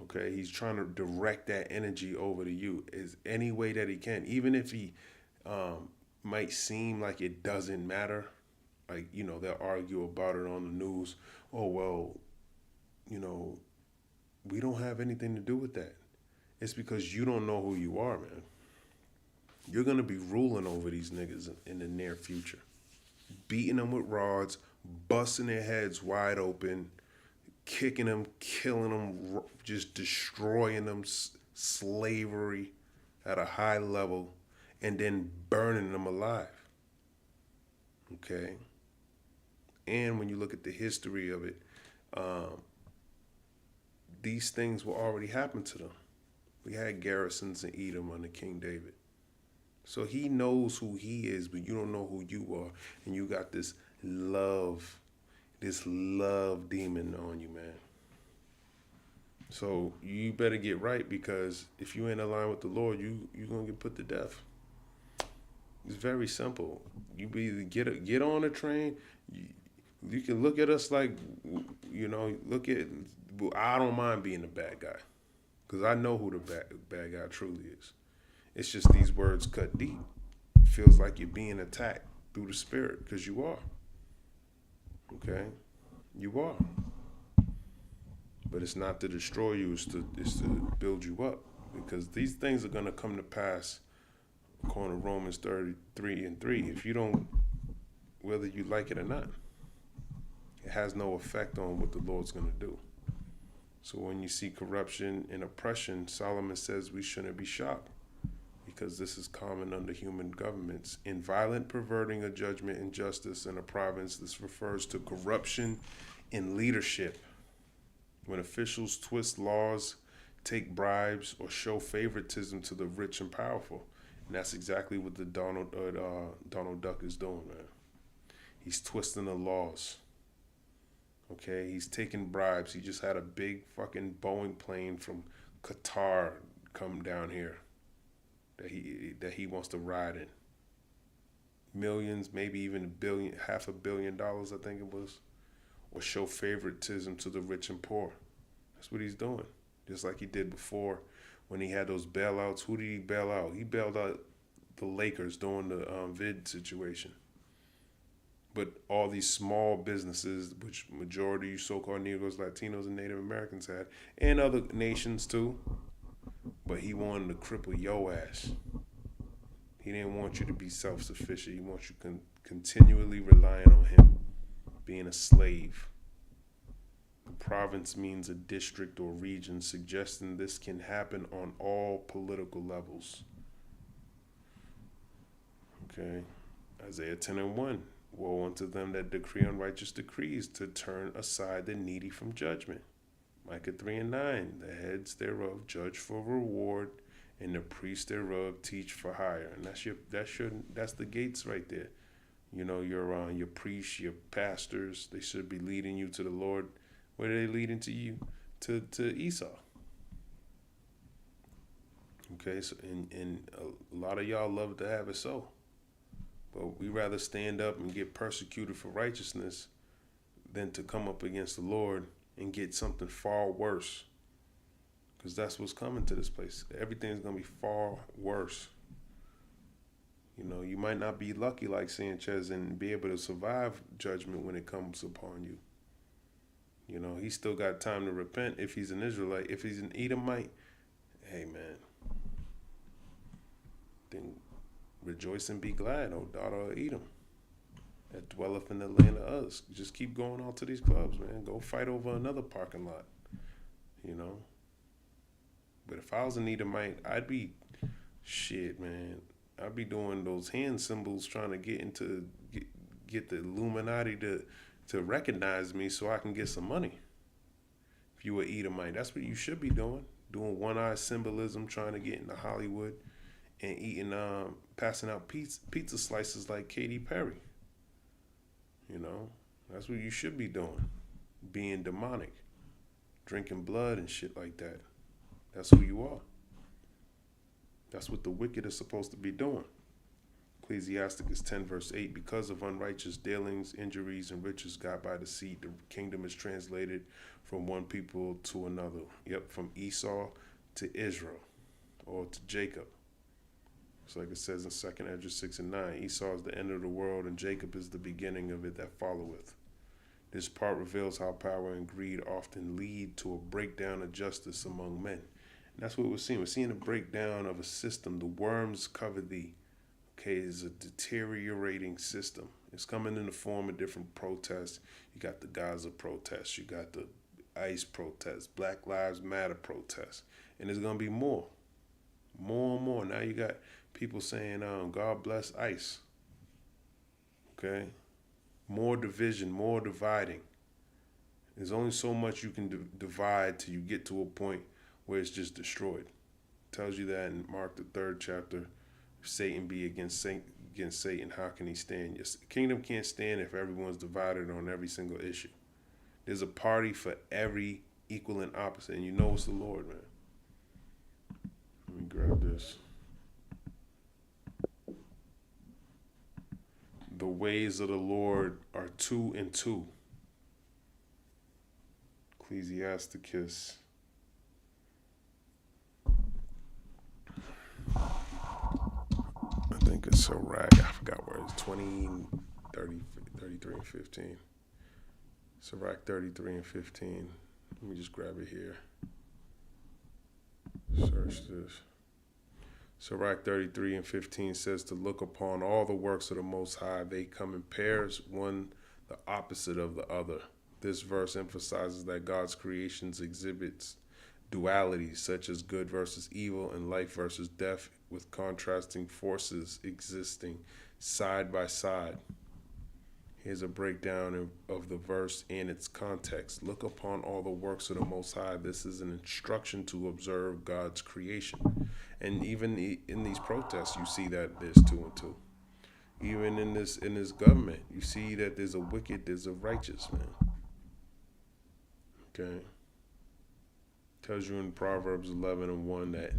Okay, he's trying to direct that energy over to you is any way that he can, even if he might seem like it doesn't matter. Like, you know, they'll argue about it on the news. Oh, well, you know, we don't have anything to do with that. It's because you don't know who you are, man. You're going to be ruling over these niggas in the near future. Beating them with rods, busting their heads wide open, kicking them, killing them, just destroying them, slavery at a high level, and then burning them alive. Okay? And when you look at the history of it, these things will already happen to them. We had garrisons in Edom under King David. So he knows who he is, but you don't know who you are. And you got this love demon on you, man. So you better get right, because if you ain't aligned with the Lord, you're going to get put to death. It's very simple. You either get on a train. You can look at us like, you know, I don't mind being the bad guy, because I know who the bad guy truly is. It's just these words cut deep. It feels like you're being attacked through the spirit, because you are. Okay? You are. But it's not to destroy you, it's to build you up. Because these things are going to come to pass according to Romans 33:3. If you don't, whether you like it or not, it has no effect on what the Lord's going to do. So when you see corruption and oppression, Solomon says we shouldn't be shocked, because this is common under human governments. In violent perverting of judgment and justice in a province, this refers to corruption in leadership. When officials twist laws, take bribes, or show favoritism to the rich and powerful. And that's exactly what the Donald Duck is doing, man. He's twisting the laws. Okay, he's taking bribes. He just had a big fucking Boeing plane from Qatar come down here that he wants to ride in. Millions, maybe even $500 million, I think it was. Or show favoritism to the rich and poor. That's what he's doing. Just like he did before when he had those bailouts. Who did he bail out? He bailed out the Lakers during the vid situation. But all these small businesses, which majority so-called Negroes, Latinos, and Native Americans had, and other nations too, but he wanted to cripple your ass. He didn't want you to be self-sufficient. He wants you continually relying on him, being a slave. The province means a district or region, suggesting this can happen on all political levels. Okay, Isaiah 10:1. Woe unto them that decree unrighteous decrees, to turn aside the needy from judgment. Micah 3:9. The heads thereof judge for reward, and the priests thereof teach for hire. And that's the gates right there. You know, your priests, your pastors, they should be leading you to the Lord. Where are they leading to you? To Esau. Okay, so and a lot of y'all love to have it so. But we rather stand up and get persecuted for righteousness than to come up against the Lord and get something far worse. Because that's what's coming to this place. Everything's going to be far worse. You know, you might not be lucky like Sanchez and be able to survive judgment when it comes upon you. You know, he's still got time to repent if he's an Israelite. If he's an Edomite, hey, man, then rejoice and be glad, O daughter of Edom, that dwelleth in the land of Uz. Just keep going out to these clubs, man. Go fight over another parking lot, you know. But if I was an Edomite, I'd be, shit, man. I'd be doing those hand symbols trying to get get the Illuminati to recognize me so I can get some money. If you were Edomite, that's what you should be doing. Doing one-eye symbolism, trying to get into Hollywood and eating, passing out pizza slices like Katy Perry. You know, that's what you should be doing. Being demonic, drinking blood and shit like that. That's who you are. That's what the wicked are supposed to be doing. Ecclesiasticus 10 verse 8, because of unrighteous dealings, injuries, and riches got by deceit, the kingdom is translated from one people to another. Yep, from Esau to Israel, or to Jacob. It's like it says in 2nd Ezra 6 and 9, Esau is the end of the world, and Jacob is the beginning of it that followeth. This part reveals how power and greed often lead to a breakdown of justice among men. And that's what we're seeing. We're seeing a breakdown of a system. The worms cover thee. Okay, is a deteriorating system. It's coming in the form of different protests. You got the Gaza protests. You got the ICE protests, Black Lives Matter protests. And there's going to be more. More and more. Now you got people saying, God bless ICE. Okay? More division, more dividing. There's only so much you can divide till you get to a point where it's just destroyed. It tells you that in Mark the 3rd chapter. If Satan be against Satan, how can he stand? Your kingdom can't stand if everyone's divided on every single issue. There's a party for every equal and opposite, and you know it's the Lord, man. Let me grab this. The ways of the Lord are 2 and 2. Ecclesiasticus. I think it's Sirach. I forgot where it's 20, 30, 33 and 15. Sirach 33 and 15. Let me just grab it here. Search this. Sirach 33 and 15 says to look upon all the works of the Most High. They come in pairs, one the opposite of the other. This verse emphasizes that God's creations exhibits dualities such as good versus evil and life versus death, with contrasting forces existing side by side. Here's a breakdown of the verse and its context. Look upon all the works of the Most High. This is an instruction to observe God's creation. And even in these protests, you see that there's 2 and 2. Even in this government, you see that there's a wicked, there's a righteous, man. Okay. Tells you in Proverbs 11 and 1 that,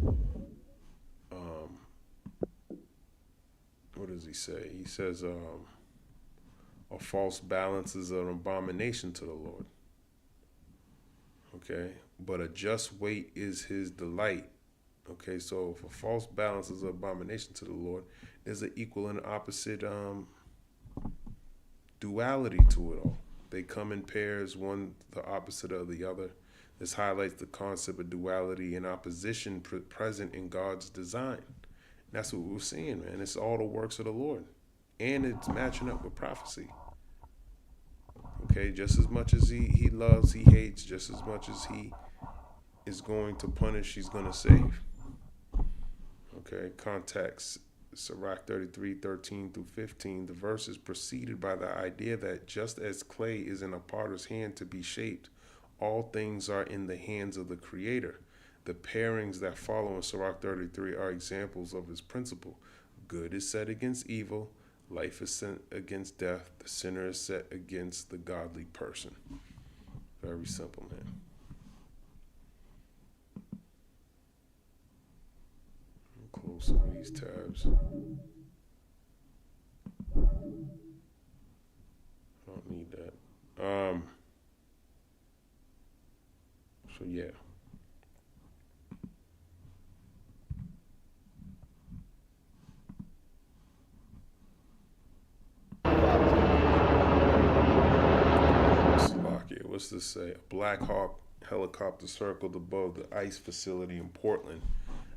what does he say? He says, a false balance is an abomination to the Lord. Okay. But a just weight is his delight. Okay. So if a false balance is an abomination to the Lord, there's an equal and opposite duality to it all. They come in pairs, one the opposite of the other. This highlights the concept of duality and opposition present in God's design. And that's what we're seeing, man. It's all the works of the Lord. And it's matching up with prophecy. Okay, just as much as he loves, he hates. Just as much as he is going to punish, he's going to save. Okay, context. Sirach 33, 13 through 15. The verse is preceded by the idea that just as clay is in a potter's hand to be shaped, all things are in the hands of the Creator. The pairings that follow in Sirach 33 are examples of his principle. Good is set against evil. Life is set against death. The sinner is set against the godly person. Very simple, man. Close some of these tabs. I don't need that. So yeah. What's this say? A Black Hawk helicopter circled above the ICE facility in Portland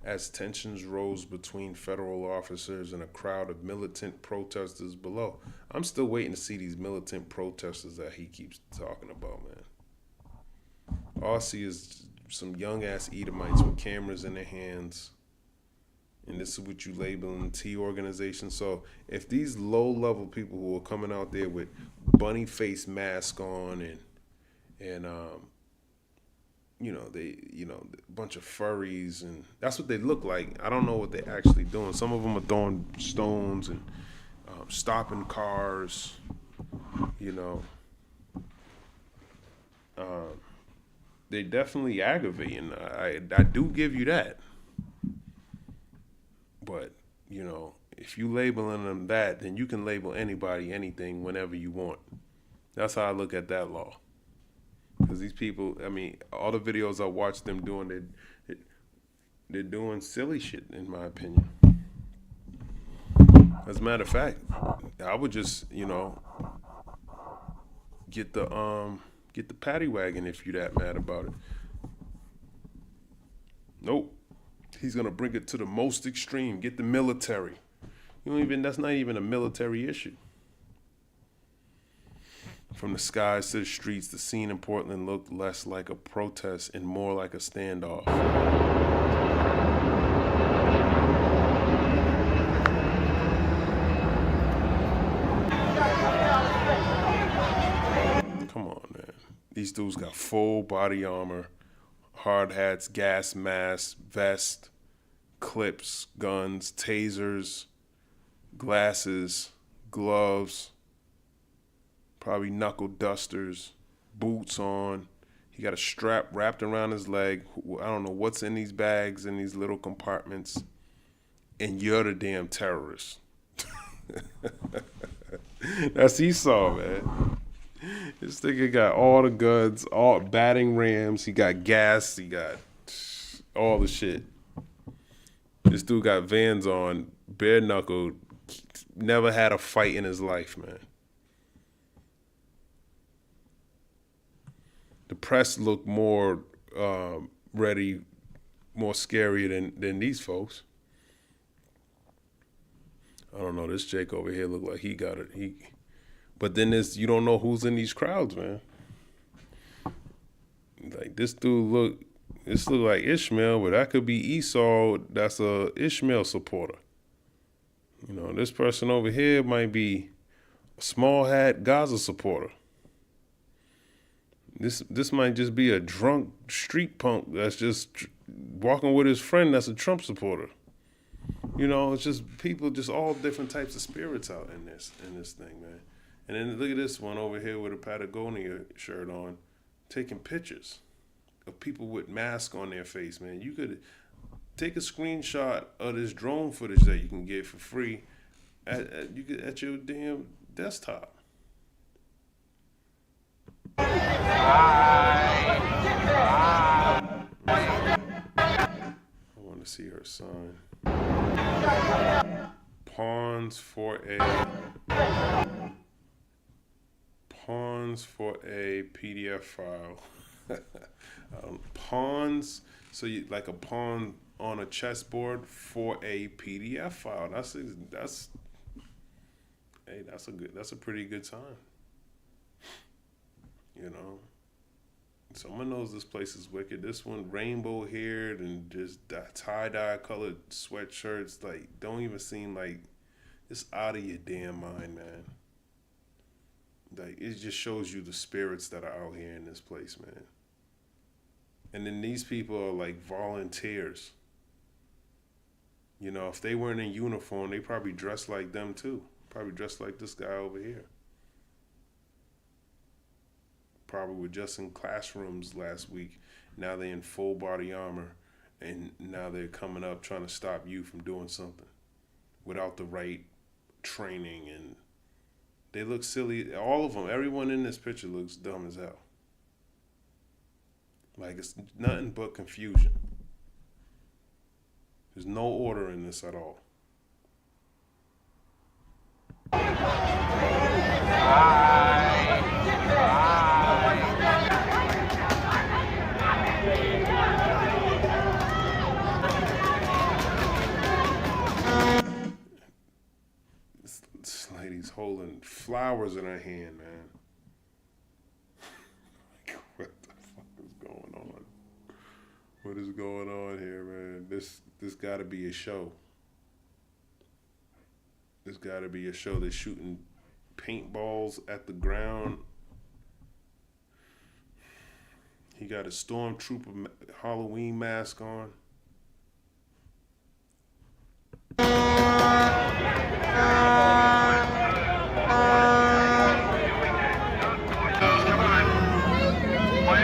as tensions rose between federal officers and a crowd of militant protesters below. I'm still waiting to see these militant protesters that he keeps talking about, man. All I see is some young-ass Edomites with cameras in their hands And this is what you label in T organization. So if these low-level people who are coming out there with bunny face mask on and a bunch of furries, and that's what they look like. I don't know what they're actually doing. Some of them are throwing stones and stopping cars, they definitely aggravating. I do give you that. But, if you labeling them that, then you can label anybody anything whenever you want. That's how I look at that law. Because these people, all the videos I watch them doing, they're doing silly shit, in my opinion. As a matter of fact, I would just, get the paddy wagon if you're that mad about it. Nope. He's gonna bring it to the most extreme. Get the military. That's not even a military issue. From the skies to the streets, the scene in Portland looked less like a protest and more like a standoff. Come on, man. These dudes got full body armor, hard hats, gas masks, vest, clips, guns, tasers, glasses, gloves, probably knuckle dusters, boots on. He got a strap wrapped around his leg. I don't know what's in these bags, in these little compartments. And you're the damn terrorist. That's Esau, man. This nigga got all the guns, all batting rams. He got gas. He got all the shit. This dude got Vans on, bare knuckled. Never had a fight in his life, man. The press looked more ready, more scary than these folks. I don't know. This Jake over here looked like he got it. But then you don't know who's in these crowds, man. Like this look like Ishmael, but that could be Esau. That's a Ishmael supporter. This person over here might be a small hat Gaza supporter. This might just be a drunk street punk that's just walking with his friend that's a Trump supporter. It's just people, just all different types of spirits out in this thing, man. And then look at this one over here with a Patagonia shirt on, taking pictures of people with masks on their face, man. You could take a screenshot of this drone footage that you can get for free at your damn desktop. I want to see her sign. Pawns for a PDF file. Pawns, so you like a pawn on a chessboard for a PDF file. That's a pretty good sign. Someone knows this place is wicked. This one rainbow haired and just tie-dye colored sweatshirts, like don't even seem like it's out of your damn mind, man. Like it just shows you the spirits that are out here in this place, man. And then these people are like volunteers. If they weren't in uniform, they probably dressed like them too. Probably dressed like this guy over here. Probably were just in classrooms last week. Now they're in full body armor, and now they're coming up trying to stop you from doing something without the right training, and they look silly. All of them, everyone in this picture looks dumb as hell. Like it's nothing but confusion. There's no order in this at all. This lady's holding flowers in her hand, man. What the fuck is going on? What is going on here, man? This gotta be a show. There's got to be a show that's shooting paintballs at the ground. He got a stormtrooper Halloween mask on. Why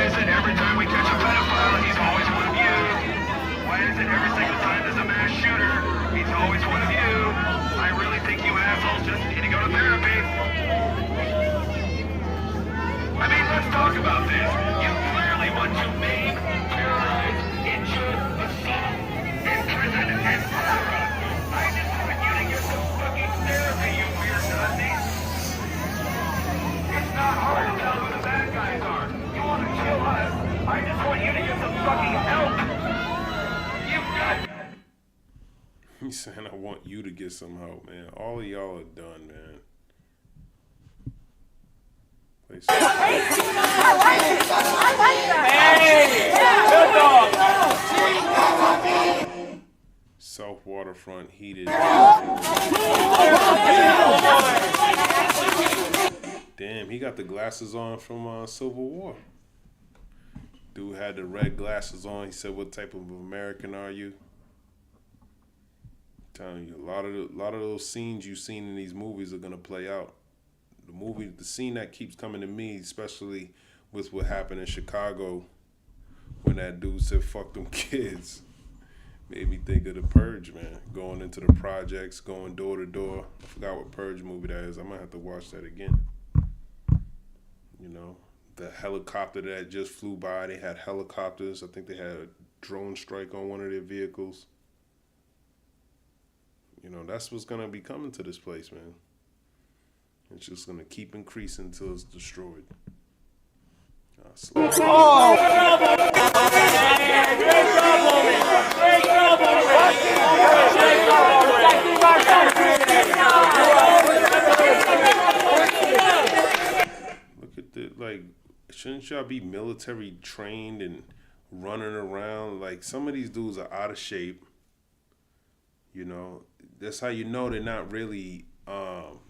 is it every time we catch a pedophile, he's always one of you? Why is it every single time there's a mass shooter, he's always one of you? I really think you assholes just need to go to therapy. I mean, let's talk about this. You clearly want to maim, terrorize, injure, assault, imprison, and murder us. I just want you to get some fucking therapy, you weird Nazis. It's not hard to tell who the bad guys are. You want to kill us? I just want you to get some fucking help. You've got... He's saying, I want you to get some help, man. All of y'all are done, man. South Waterfront heated. Damn, he got the glasses on from Civil War. Dude had the red glasses on. He said, "What type of American are you?" I'm telling you, a lot of those scenes you've seen in these movies are gonna play out. The scene that keeps coming to me, especially with what happened in Chicago when that dude said, "Fuck them kids," made me think of the Purge, man. Going into the projects, going door to door. I forgot what Purge movie that is. I might have to watch that again. You know, the helicopter that just flew by. They had helicopters. I think they had a drone strike on one of their vehicles. You know, that's what's gonna be coming to this place, man. It's just gonna keep increasing until it's destroyed. Look at the, like, shouldn't y'all be military trained and running around? Like, some of these dudes are out of shape. You know, that's how you know they're not really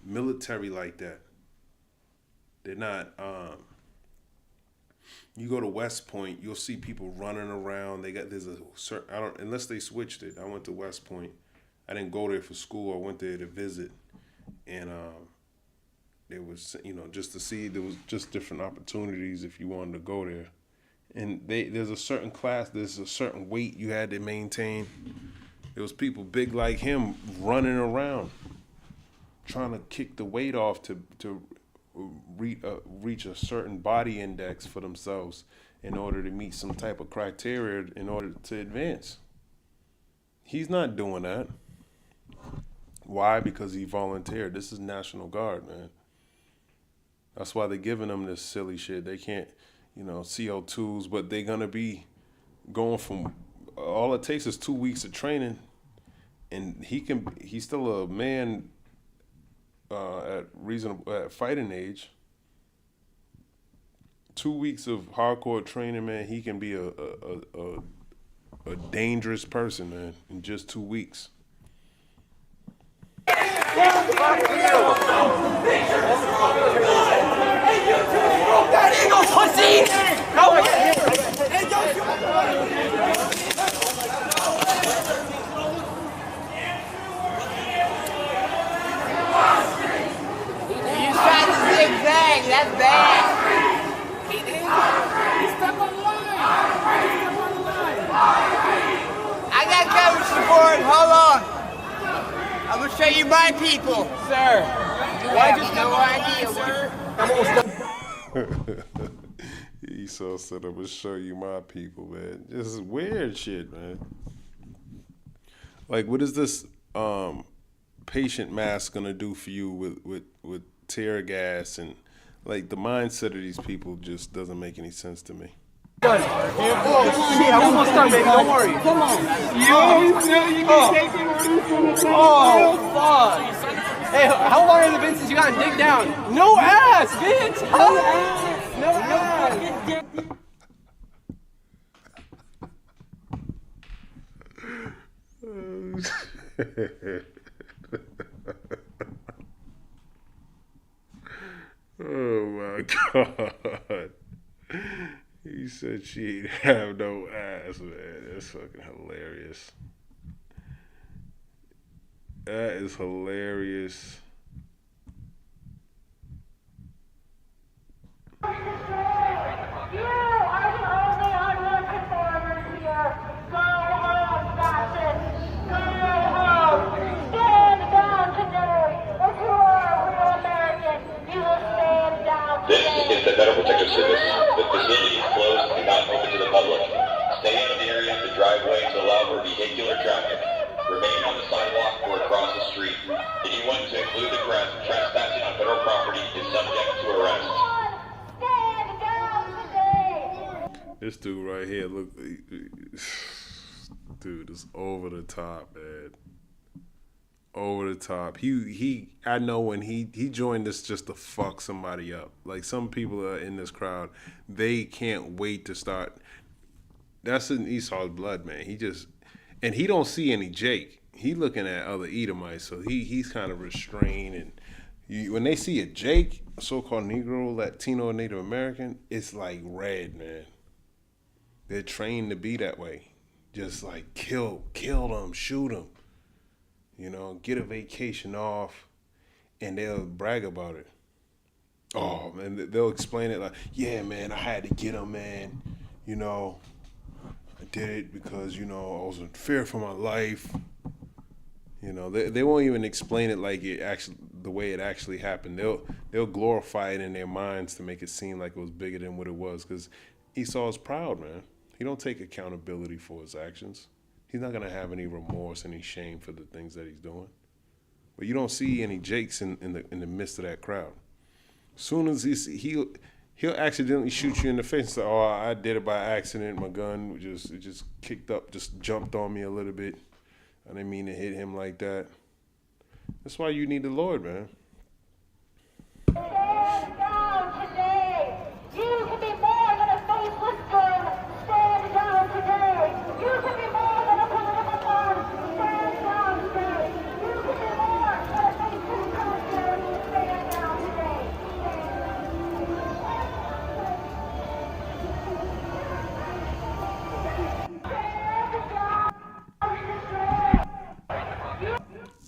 military like that. They're not. You go to West Point, you'll see people running around. There's a certain, unless they switched it. I went to West Point. I didn't go there for school. I went there to visit, and there was, you know, just to see. There was just different opportunities if you wanted to go there, and there's a certain class. There's a certain weight you had to maintain. There was people big like him running around, trying to kick the weight off to reach a certain body index for themselves in order to meet some type of criteria in order to advance. He's not doing that. Why? Because he volunteered. This is National Guard, man. That's why they're giving them this silly shit. They can't, you know, CO2s, but they're going to be going from, all it takes is 2 weeks of training, and he's still a man at fighting age. 2 weeks of hardcore training, man, he can be a dangerous person, man, in just 2 weeks. That's bad. He stepped on the line. I got coverage support. Hold on. I'm gonna show you my people, sir. You have no idea, sir. Esau said, "I'm gonna show you my people, man." This is weird shit, man. Like, what is this patient mask gonna do for you with tear gas and? Like, the mindset of these people just doesn't make any sense to me. Shit, I'm almost done, baby. Don't worry. Come on. You can take it. Oh, fuck. Hey, how long has it been since you got digged down? No ass, bitch. No ass. No ass. my God. He said she ain't have no ass, man. That's fucking hilarious. That is hilarious. This is the Federal Protective Service. The facility is closed and not open to the public. Stay out of the area of the driveway to allow for vehicular traffic. Remain on the sidewalk or across the street. Anyone to include the crest trespassing on federal property is subject to arrest. This dude right here, look, dude, is over the top, man. Over the top. I know when he joined this just to fuck somebody up. Like, some people are in this crowd, they can't wait to start. That's in Esau's blood, man. And he don't see any Jake. He looking at other Edomites, so he's kind of restrained. And when they see a Jake, a so-called Negro, Latino, or Native American, it's like red, man. They're trained to be that way. Just like kill them, shoot them. You know, get a vacation off, and they'll brag about it. Oh, man, they'll explain it like, yeah, man, I had to get him, man. You know, I did it because, you know, I was in fear for my life. You know, they won't even explain it like the way it actually happened. They'll glorify it in their minds to make it seem like it was bigger than what it was, because Esau is proud, man. He don't take accountability for his actions. He's not gonna have any remorse, any shame for the things that he's doing. But you don't see any Jakes in the midst of that crowd. As soon as he'll accidentally shoot you in the face and say, "Oh, I did it by accident. My gun just kicked up, just jumped on me a little bit. I didn't mean to hit him like that." That's why you need the Lord, man. Stand down today. You can be more than a faceless gun. Stand down today. You can be more than a political gun. Stand down today. You can be more than a faceless culture. Stand down today.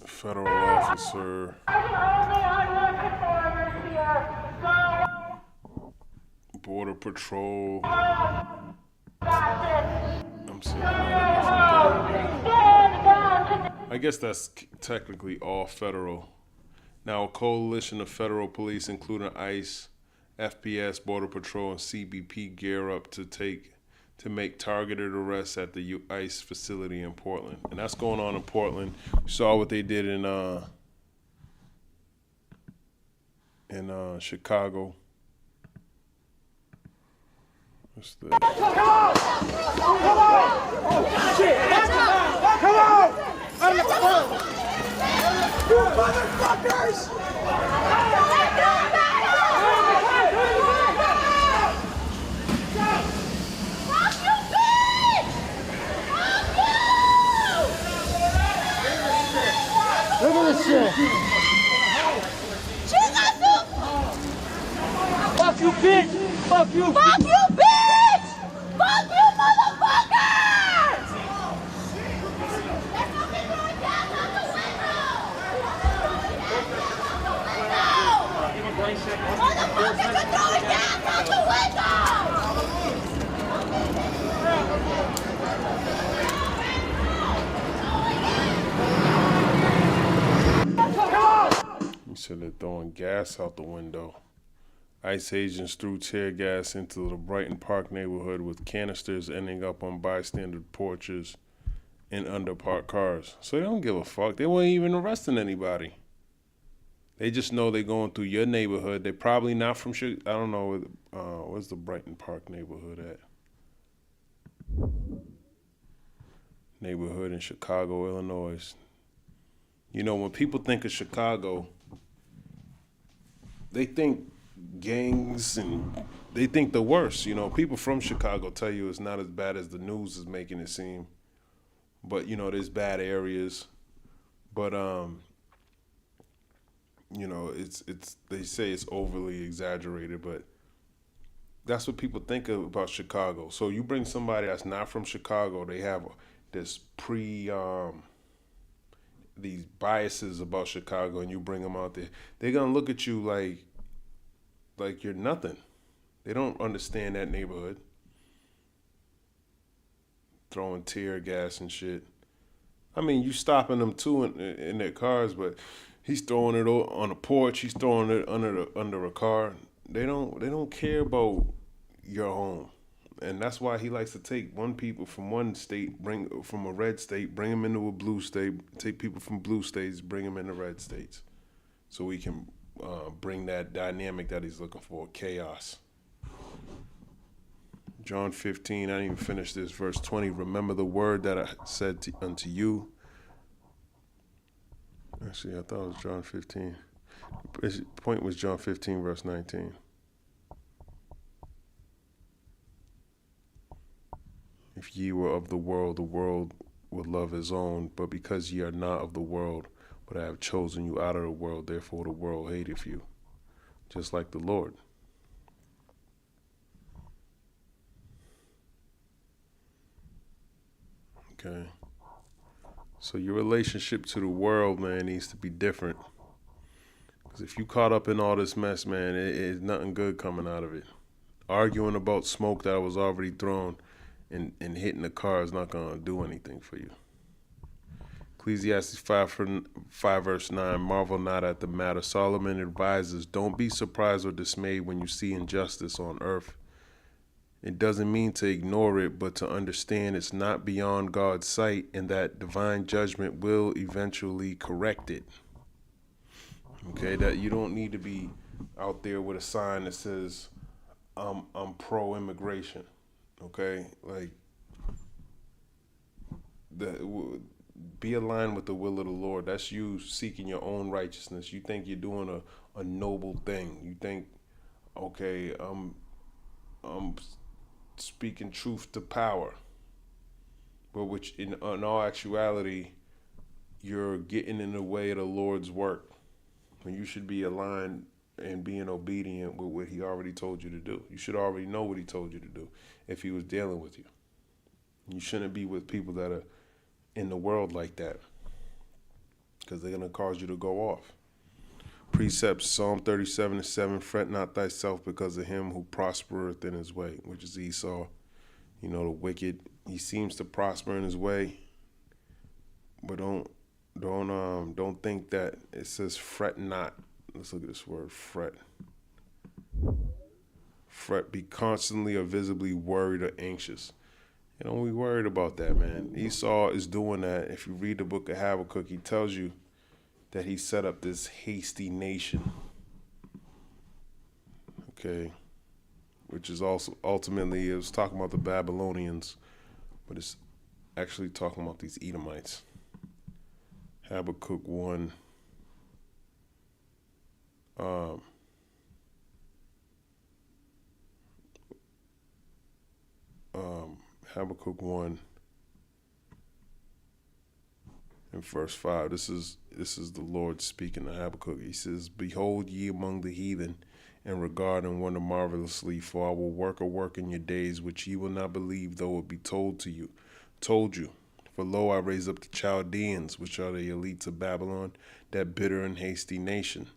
Federal officer. Border Patrol. I'm seeing I guess that's technically all federal. Now, a coalition of federal police, including ICE, FPS, Border Patrol, and CBP, gear up to make targeted arrests at the ICE facility in Portland. And that's going on in Portland. We saw what they did in Chicago. What's the... Come on! Come on! Shit! Come on! On the phone! You motherfuckers! Look at this shit! Fuck you, bitch! Fuck you! Fuck you, bitch! Fuck you, motherfuckers! Motherfuckers are throwing gas out the window! He said they're throwing gas out the window. ICE agents threw tear gas into the Brighton Park neighborhood with canisters ending up on bystander porches and under parked cars. So they don't give a fuck. They weren't even arresting anybody. They just know they're going through your neighborhood. They're probably not from I don't know, where's the Brighton Park neighborhood at? Neighborhood in Chicago, Illinois. You know, when people think of Chicago, they think gangs and they think the worst. You know, people from Chicago tell you it's not as bad as the news is making it seem. But, you know, there's bad areas. But you know, it's they say it's overly exaggerated, but that's what people think of about Chicago. So you bring somebody that's not from Chicago, they have this these biases about Chicago, and you bring them out there, they're gonna look at you like you're nothing. They don't understand that neighborhood. Throwing tear gas and shit. I mean, you stopping them too in their cars, but he's throwing it on a porch. He's throwing it under a car. They don't care about your home, and that's why he likes to take people from one state, bring from a red state, bring them into a blue state. Take people from blue states, bring them into red states, so we can bring that dynamic that he's looking for, chaos. John 15, I didn't even finish this, verse 20. Remember the word that I said unto you. Actually, I thought it was John 15. The point was John 15, verse 19. If ye were of the world would love his own. But because ye are not of the world, but I have chosen you out of the world, therefore the world hateth you. Just like the Lord. Okay. So your relationship to the world, man, needs to be different. Because if you caught up in all this mess, man, it's nothing good coming out of it. Arguing about smoke that was already thrown and hitting the car is not going to do anything for you. Ecclesiastes 5 verse 9, marvel not at the matter. Solomon advises, don't be surprised or dismayed when you see injustice on earth. It doesn't mean to ignore it, but to understand it's not beyond God's sight and that divine judgment will eventually correct it. Okay, that you don't need to be out there with a sign that says, I'm pro-immigration. Okay, like, be aligned with the will of the Lord. That's you seeking your own righteousness. You think you're doing a noble thing. You think, okay, I'm speaking truth to power, but which in all actuality, you're getting in the way of the Lord's work when you should be aligned and being obedient with what he already told you to do. You should already know what he told you to do if he was dealing with you. You shouldn't be with people that are in the world like that, because they're going to cause you to go off. Precepts, Psalm 37:7, fret not thyself because of him who prospereth in his way, which is Esau. You know, the wicked, he seems to prosper in his way, but don't think that it says fret not. Let's look at this word, fret. Fret, be constantly or visibly worried or anxious. You don't be worried about that, man. Esau is doing that. If you read the book of Habakkuk, he tells you that he set up this hasty nation, okay, which is also ultimately, it was talking about the Babylonians, but it's actually talking about these Edomites. Habakkuk 1, Habakkuk 1 in verse 5. This is the Lord speaking to Habakkuk. He says, behold ye among the heathen, and regard and wonder marvelously, for I will work a work in your days which ye will not believe, though it be told you. For lo, I raise up the Chaldeans, which are the elites of Babylon, that bitter and hasty nation,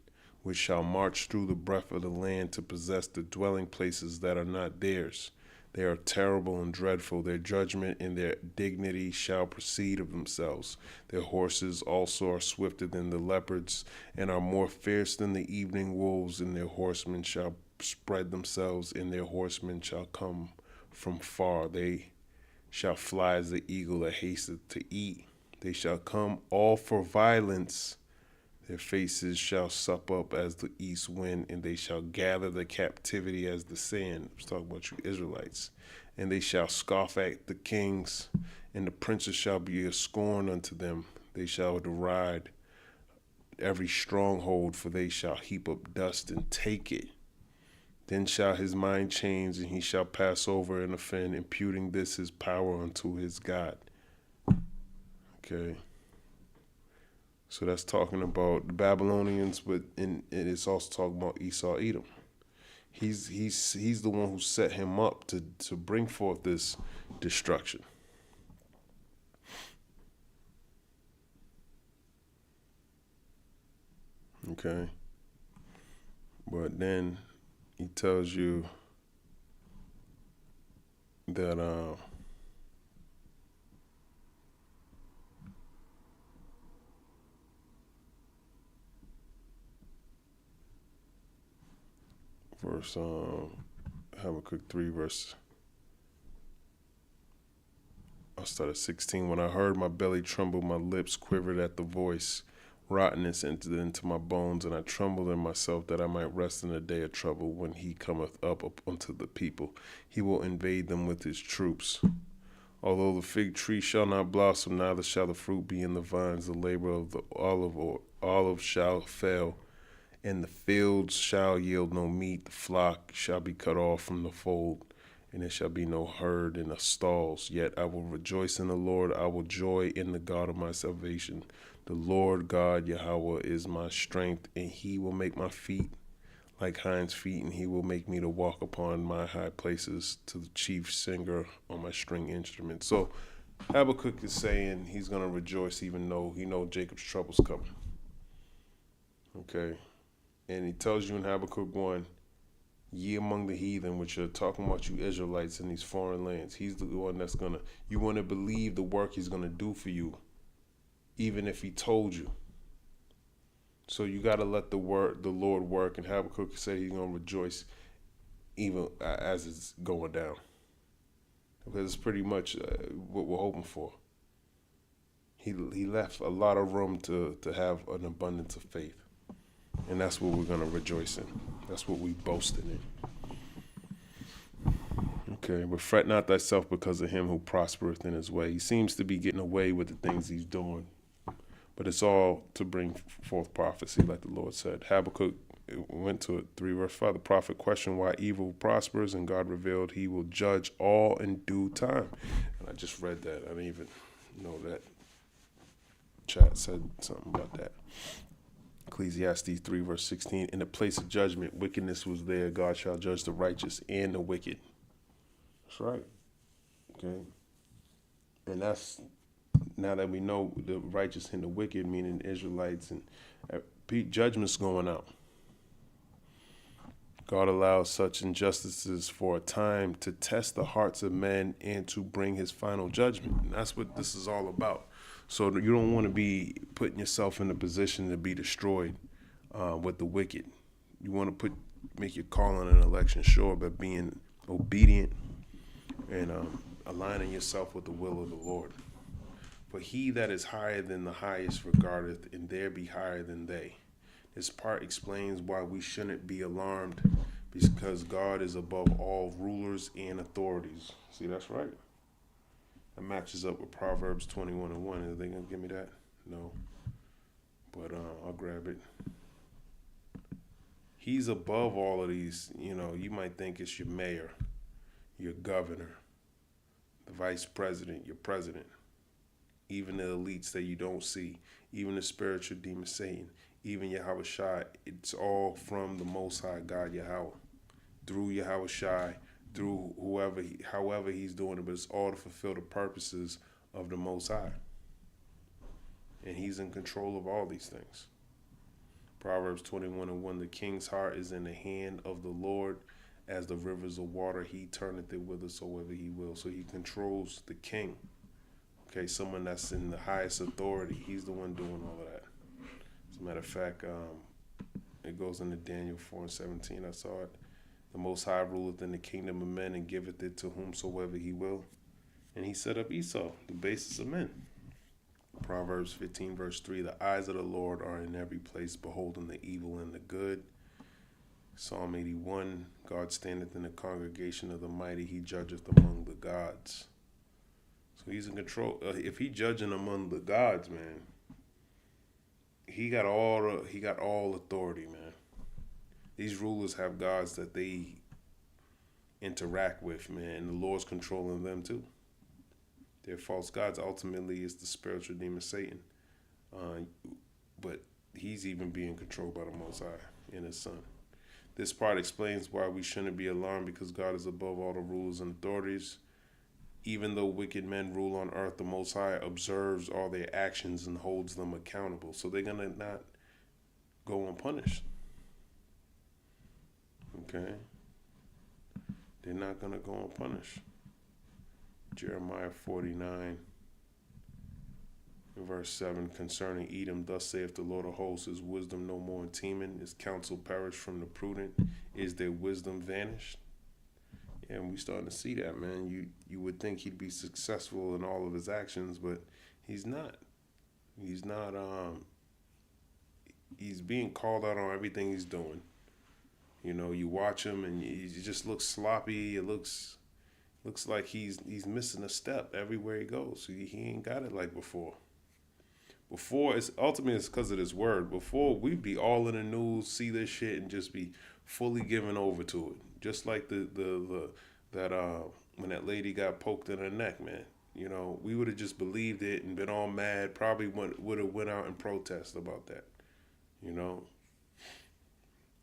which shall march through the breadth of the land to possess the dwelling places that are not theirs. They are terrible and dreadful. Their judgment and their dignity shall proceed of themselves. Their horses also are swifter than the leopards, and are more fierce than the evening wolves, and their horsemen shall spread themselves, and their horsemen shall come from far. They shall fly as the eagle that hasteth to eat. They shall come all for violence. Their faces shall sup up as the east wind, and they shall gather the captivity as the sand. I was talking about you Israelites. And they shall scoff at the kings, and the princes shall be a scorn unto them. They shall deride every stronghold, for they shall heap up dust and take it. Then shall his mind change, and he shall pass over and offend, imputing this his power unto his God. Okay. So that's talking about the Babylonians, but it's also talking about Esau, Edom. He's the one who set him up to bring forth this destruction. Okay. But then he tells you that verse Habakkuk 3 verse I'll start at 16. When I heard, my belly trembled, my lips quivered at the voice. Rottenness entered into my bones, and I trembled in myself that I might rest in the day of trouble. When he cometh up unto the people, he will invade them with his troops. Although the fig tree shall not blossom, neither shall the fruit be in the vines, the labor of the olive shall fail, and the fields shall yield no meat. The flock shall be cut off from the fold, and there shall be no herd in the stalls. Yet I will rejoice in the Lord. I will joy in the God of my salvation. The Lord God Yahweh is my strength, and he will make my feet like hinds' feet, and he will make me to walk upon my high places, to the chief singer on my string instrument. So Habakkuk is saying he's going to rejoice even though he knows Jacob's trouble's coming. Okay. And he tells you in Habakkuk 1, ye among the heathen, which are talking about you Israelites in these foreign lands. He's the one that's going to, you want to believe the work he's going to do for you, even if he told you. So you got to let the Lord work. And Habakkuk said he's going to rejoice even as it's going down. Because it's pretty much what we're hoping for. He left a lot of room to have an abundance of faith. And that's what we're going to rejoice in. That's what we boasted in. Okay, but fret not thyself because of him who prospereth in his way. He seems to be getting away with the things he's doing. But it's all to bring forth prophecy, like the Lord said. Habakkuk went to it 3 verse 5. The prophet questioned why evil prospers, and God revealed he will judge all in due time. And I just read that. I didn't even know that chat said something about that. Ecclesiastes 3 verse 16. In the place of judgment, wickedness was there. God shall judge the righteous and the wicked. That's right. Okay. And that's, now that we know the righteous and the wicked, meaning Israelites, and judgment's going out. God allows such injustices for a time to test the hearts of men and to bring his final judgment. And that's what this is all about. So you don't want to be putting yourself in a position to be destroyed with the wicked. You want to make your call on an election sure by being obedient and aligning yourself with the will of the Lord. For he that is higher than the highest regardeth, and there be higher than they. This part explains why we shouldn't be alarmed, because God is above all rulers and authorities. See, that's right. That matches up with Proverbs 21:1. Are they going to give me that? No. But I'll grab it. He's above all of these. You know, you might think it's your mayor, your governor, the vice president, your president, even the elites that you don't see, even the spiritual demon Satan, even Yahweh Shai. It's all from the Most High God Yahweh, through Yahweh Shai, through however he's doing it, but it's all to fulfill the purposes of the Most High. And he's in control of all these things. Proverbs 21:1, the king's heart is in the hand of the Lord, as the rivers of water, he turneth it whithersoever he will. So he controls the king. Okay, someone that's in the highest authority, he's the one doing all of that. As a matter of fact, it goes into Daniel 4:17. I saw it. The Most High ruleth in the kingdom of men and giveth it to whomsoever he will. And he set up Esau, the basis of men. Proverbs 15 verse 3, the eyes of the Lord are in every place, beholding the evil and the good. Psalm 81, God standeth in the congregation of the mighty, he judgeth among the gods. So he's in control. If he judging among the gods, man, he got all authority, man. These rulers have gods that they interact with, man, and the Lord's controlling them too. They're false gods. Ultimately, it's the spiritual demon Satan. but he's even being controlled by the Most High and his Son. This part explains why we shouldn't be alarmed, because God is above all the rulers and authorities. Even though wicked men rule on earth, the Most High observes all their actions and holds them accountable. So they're going to not go unpunished. Okay? They're not going to go unpunished. Jeremiah 49, verse 7, concerning Edom, thus saith the Lord of hosts, is wisdom no more in Teman? Is counsel perished from the prudent? Is their wisdom vanished? And we starting to see that, man. You would think he'd be successful in all of his actions, but he's not. He's not. He's being called out on everything he's doing. You know, you watch him and he just looks sloppy. It looks like he's missing a step everywhere he goes. He ain't got it like before. Before, it's ultimately because of this word. Before, we'd be all in the news, see this shit, and just be fully given over to it. Just like when that lady got poked in her neck, man. You know, we would have just believed it and been all mad. Probably would have went out and protest about that. You know.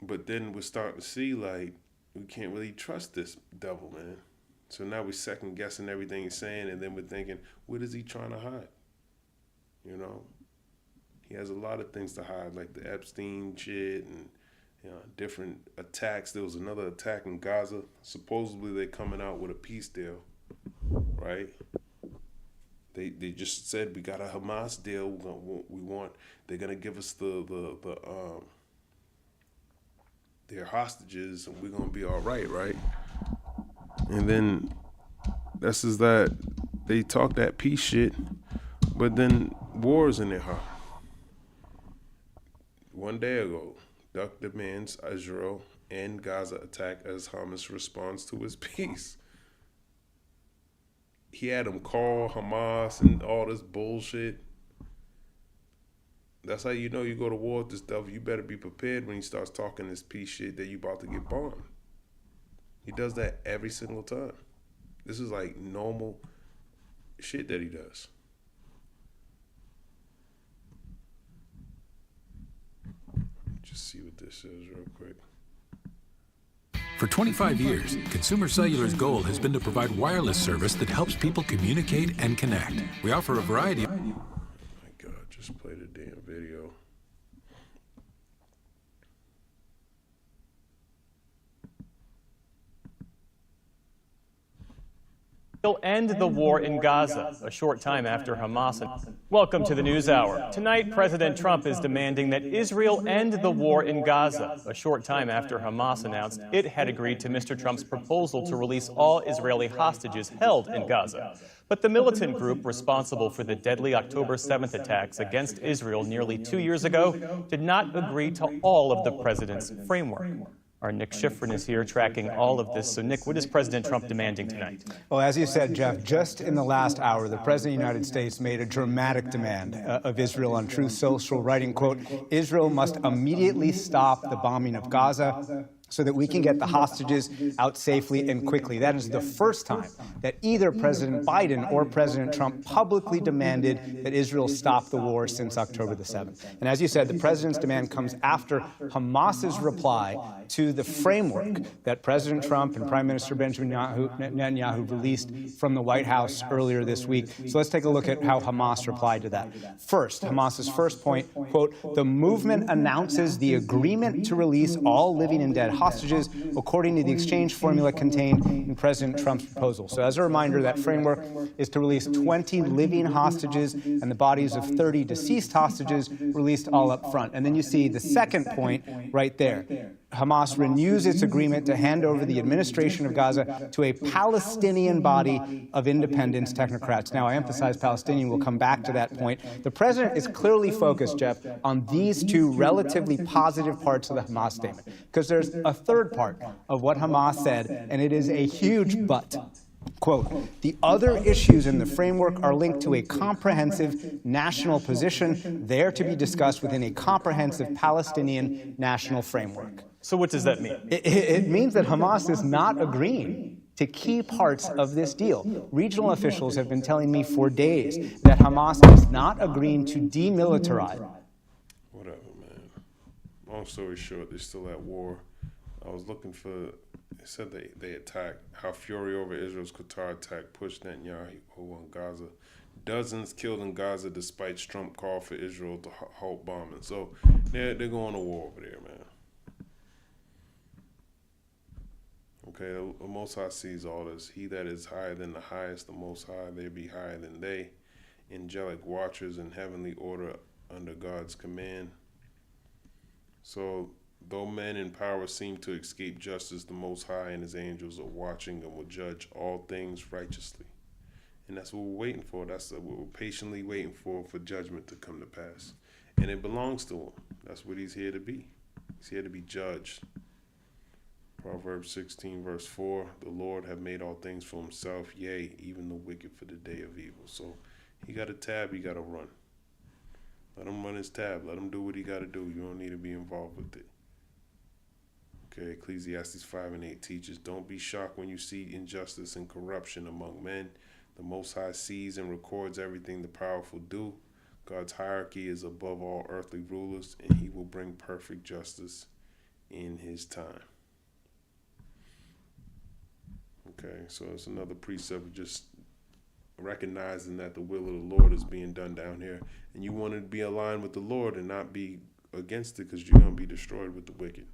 But then we're starting to see, like, we can't really trust this devil, man. So now we're second guessing everything he's saying, and then we're thinking, what is he trying to hide? You know, he has a lot of things to hide, like the Epstein shit and, you know, different attacks. There was another attack in Gaza. Supposedly they're coming out with a peace deal, right? They just said we got a Hamas deal. They're gonna give us their hostages, and we're gonna be all right, right? And then this is that they talk that peace shit, but then war's in their heart. One day ago, Duck demands Israel end Gaza attack as Hamas responds to his peace. He had them call Hamas and all this bullshit. That's how you know you go to war with this devil. You better be prepared when he starts talking this peace shit that you about to get bombed. He does that every single time. This is like normal shit that he does. Just see what this is real quick. For 25 years, Consumer Cellular's goal has been to provide wireless service that helps people communicate and connect. We offer a variety of... Oh my God, just play the damn video. He'll end the war in Gaza a short time after Hamas. Welcome to the News Hour. Tonight, President Trump is demanding that Israel end the war in Gaza a short time after Hamas announced it had agreed to Mr. Trump's proposal to release all Israeli hostages held in Gaza. But the militant group responsible for the deadly October 7th attacks against Israel nearly 2 years ago did not agree to all of the president's framework. Our Nick Schifrin is here tracking all of this. So, Nick, what is President Trump demanding tonight? Well, as you said, Jeff, just in the last hour, the President of the United States made a dramatic demand of Israel on Truth Social, writing, quote, Israel must immediately stop the bombing of Gaza so that we can get the hostages out safely and quickly. That is the first time that either President Biden or President Trump publicly demanded that Israel stop the war since October the 7th. And as you said, the president's demand comes after Hamas's reply to the framework that President Trump and Prime Minister Benjamin Netanyahu released from the White House earlier this week. So let's take a look at how Hamas replied to that. First, Hamas's first point, quote, the movement announces the agreement to release all living and dead hostages according to the exchange formula contained in President Trump's proposal. So as a reminder, that framework is to release 20 living hostages and the bodies of 30 deceased hostages released all up front. And then you see the second point right there. Hamas renews its agreement to hand over the administration of Gaza to a Palestinian body of independence technocrats. Now, I emphasize Palestinian. We'll come back to that point. The president is clearly focused, Jeff, on these two relatively positive parts of the Hamas statement, because there's a third part of what Hamas said, and it is a huge but. Quote, the other issues in the framework are linked to a comprehensive national position there to be discussed within a comprehensive Palestinian national framework. So what does that mean? It means that Hamas is not agreeing to key parts of this deal. Regional officials have been telling me for days that Hamas is not agreeing to demilitarize. long story short, they're still at war. I was looking for, it said they attacked, how fury over Israel's Qatar attack pushed Netanyahu on Gaza. Dozens killed in Gaza despite Trump call for Israel to halt bombing. So they're going to war over there, man. Okay, the Most High sees all this. He that is higher than the highest, the Most High, they be higher than they. Angelic watchers in heavenly order under God's command. So, though men in power seem to escape justice, the Most High and his angels are watching and will judge all things righteously. And that's what we're waiting for. That's what we're patiently waiting for judgment to come to pass. And it belongs to him. That's what he's here to be. He's here to be judged. Proverbs 16, verse 4, the Lord have made all things for himself, yea, even the wicked for the day of evil. So he got a tab, he got to run. Let him run his tab. Let him do what he got to do. You don't need to be involved with it. Okay, Ecclesiastes 5 and 8 teaches, don't be shocked when you see injustice and corruption among men. The Most High sees and records everything the powerful do. God's hierarchy is above all earthly rulers, and he will bring perfect justice in his time. Okay, so it's another precept of just recognizing that the will of the Lord is being done down here. And you want to be aligned with the Lord and not be against it, because you're going to be destroyed with the wicked.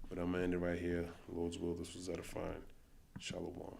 But I'm ending right here. Lord's will, this was edifying. Shalom.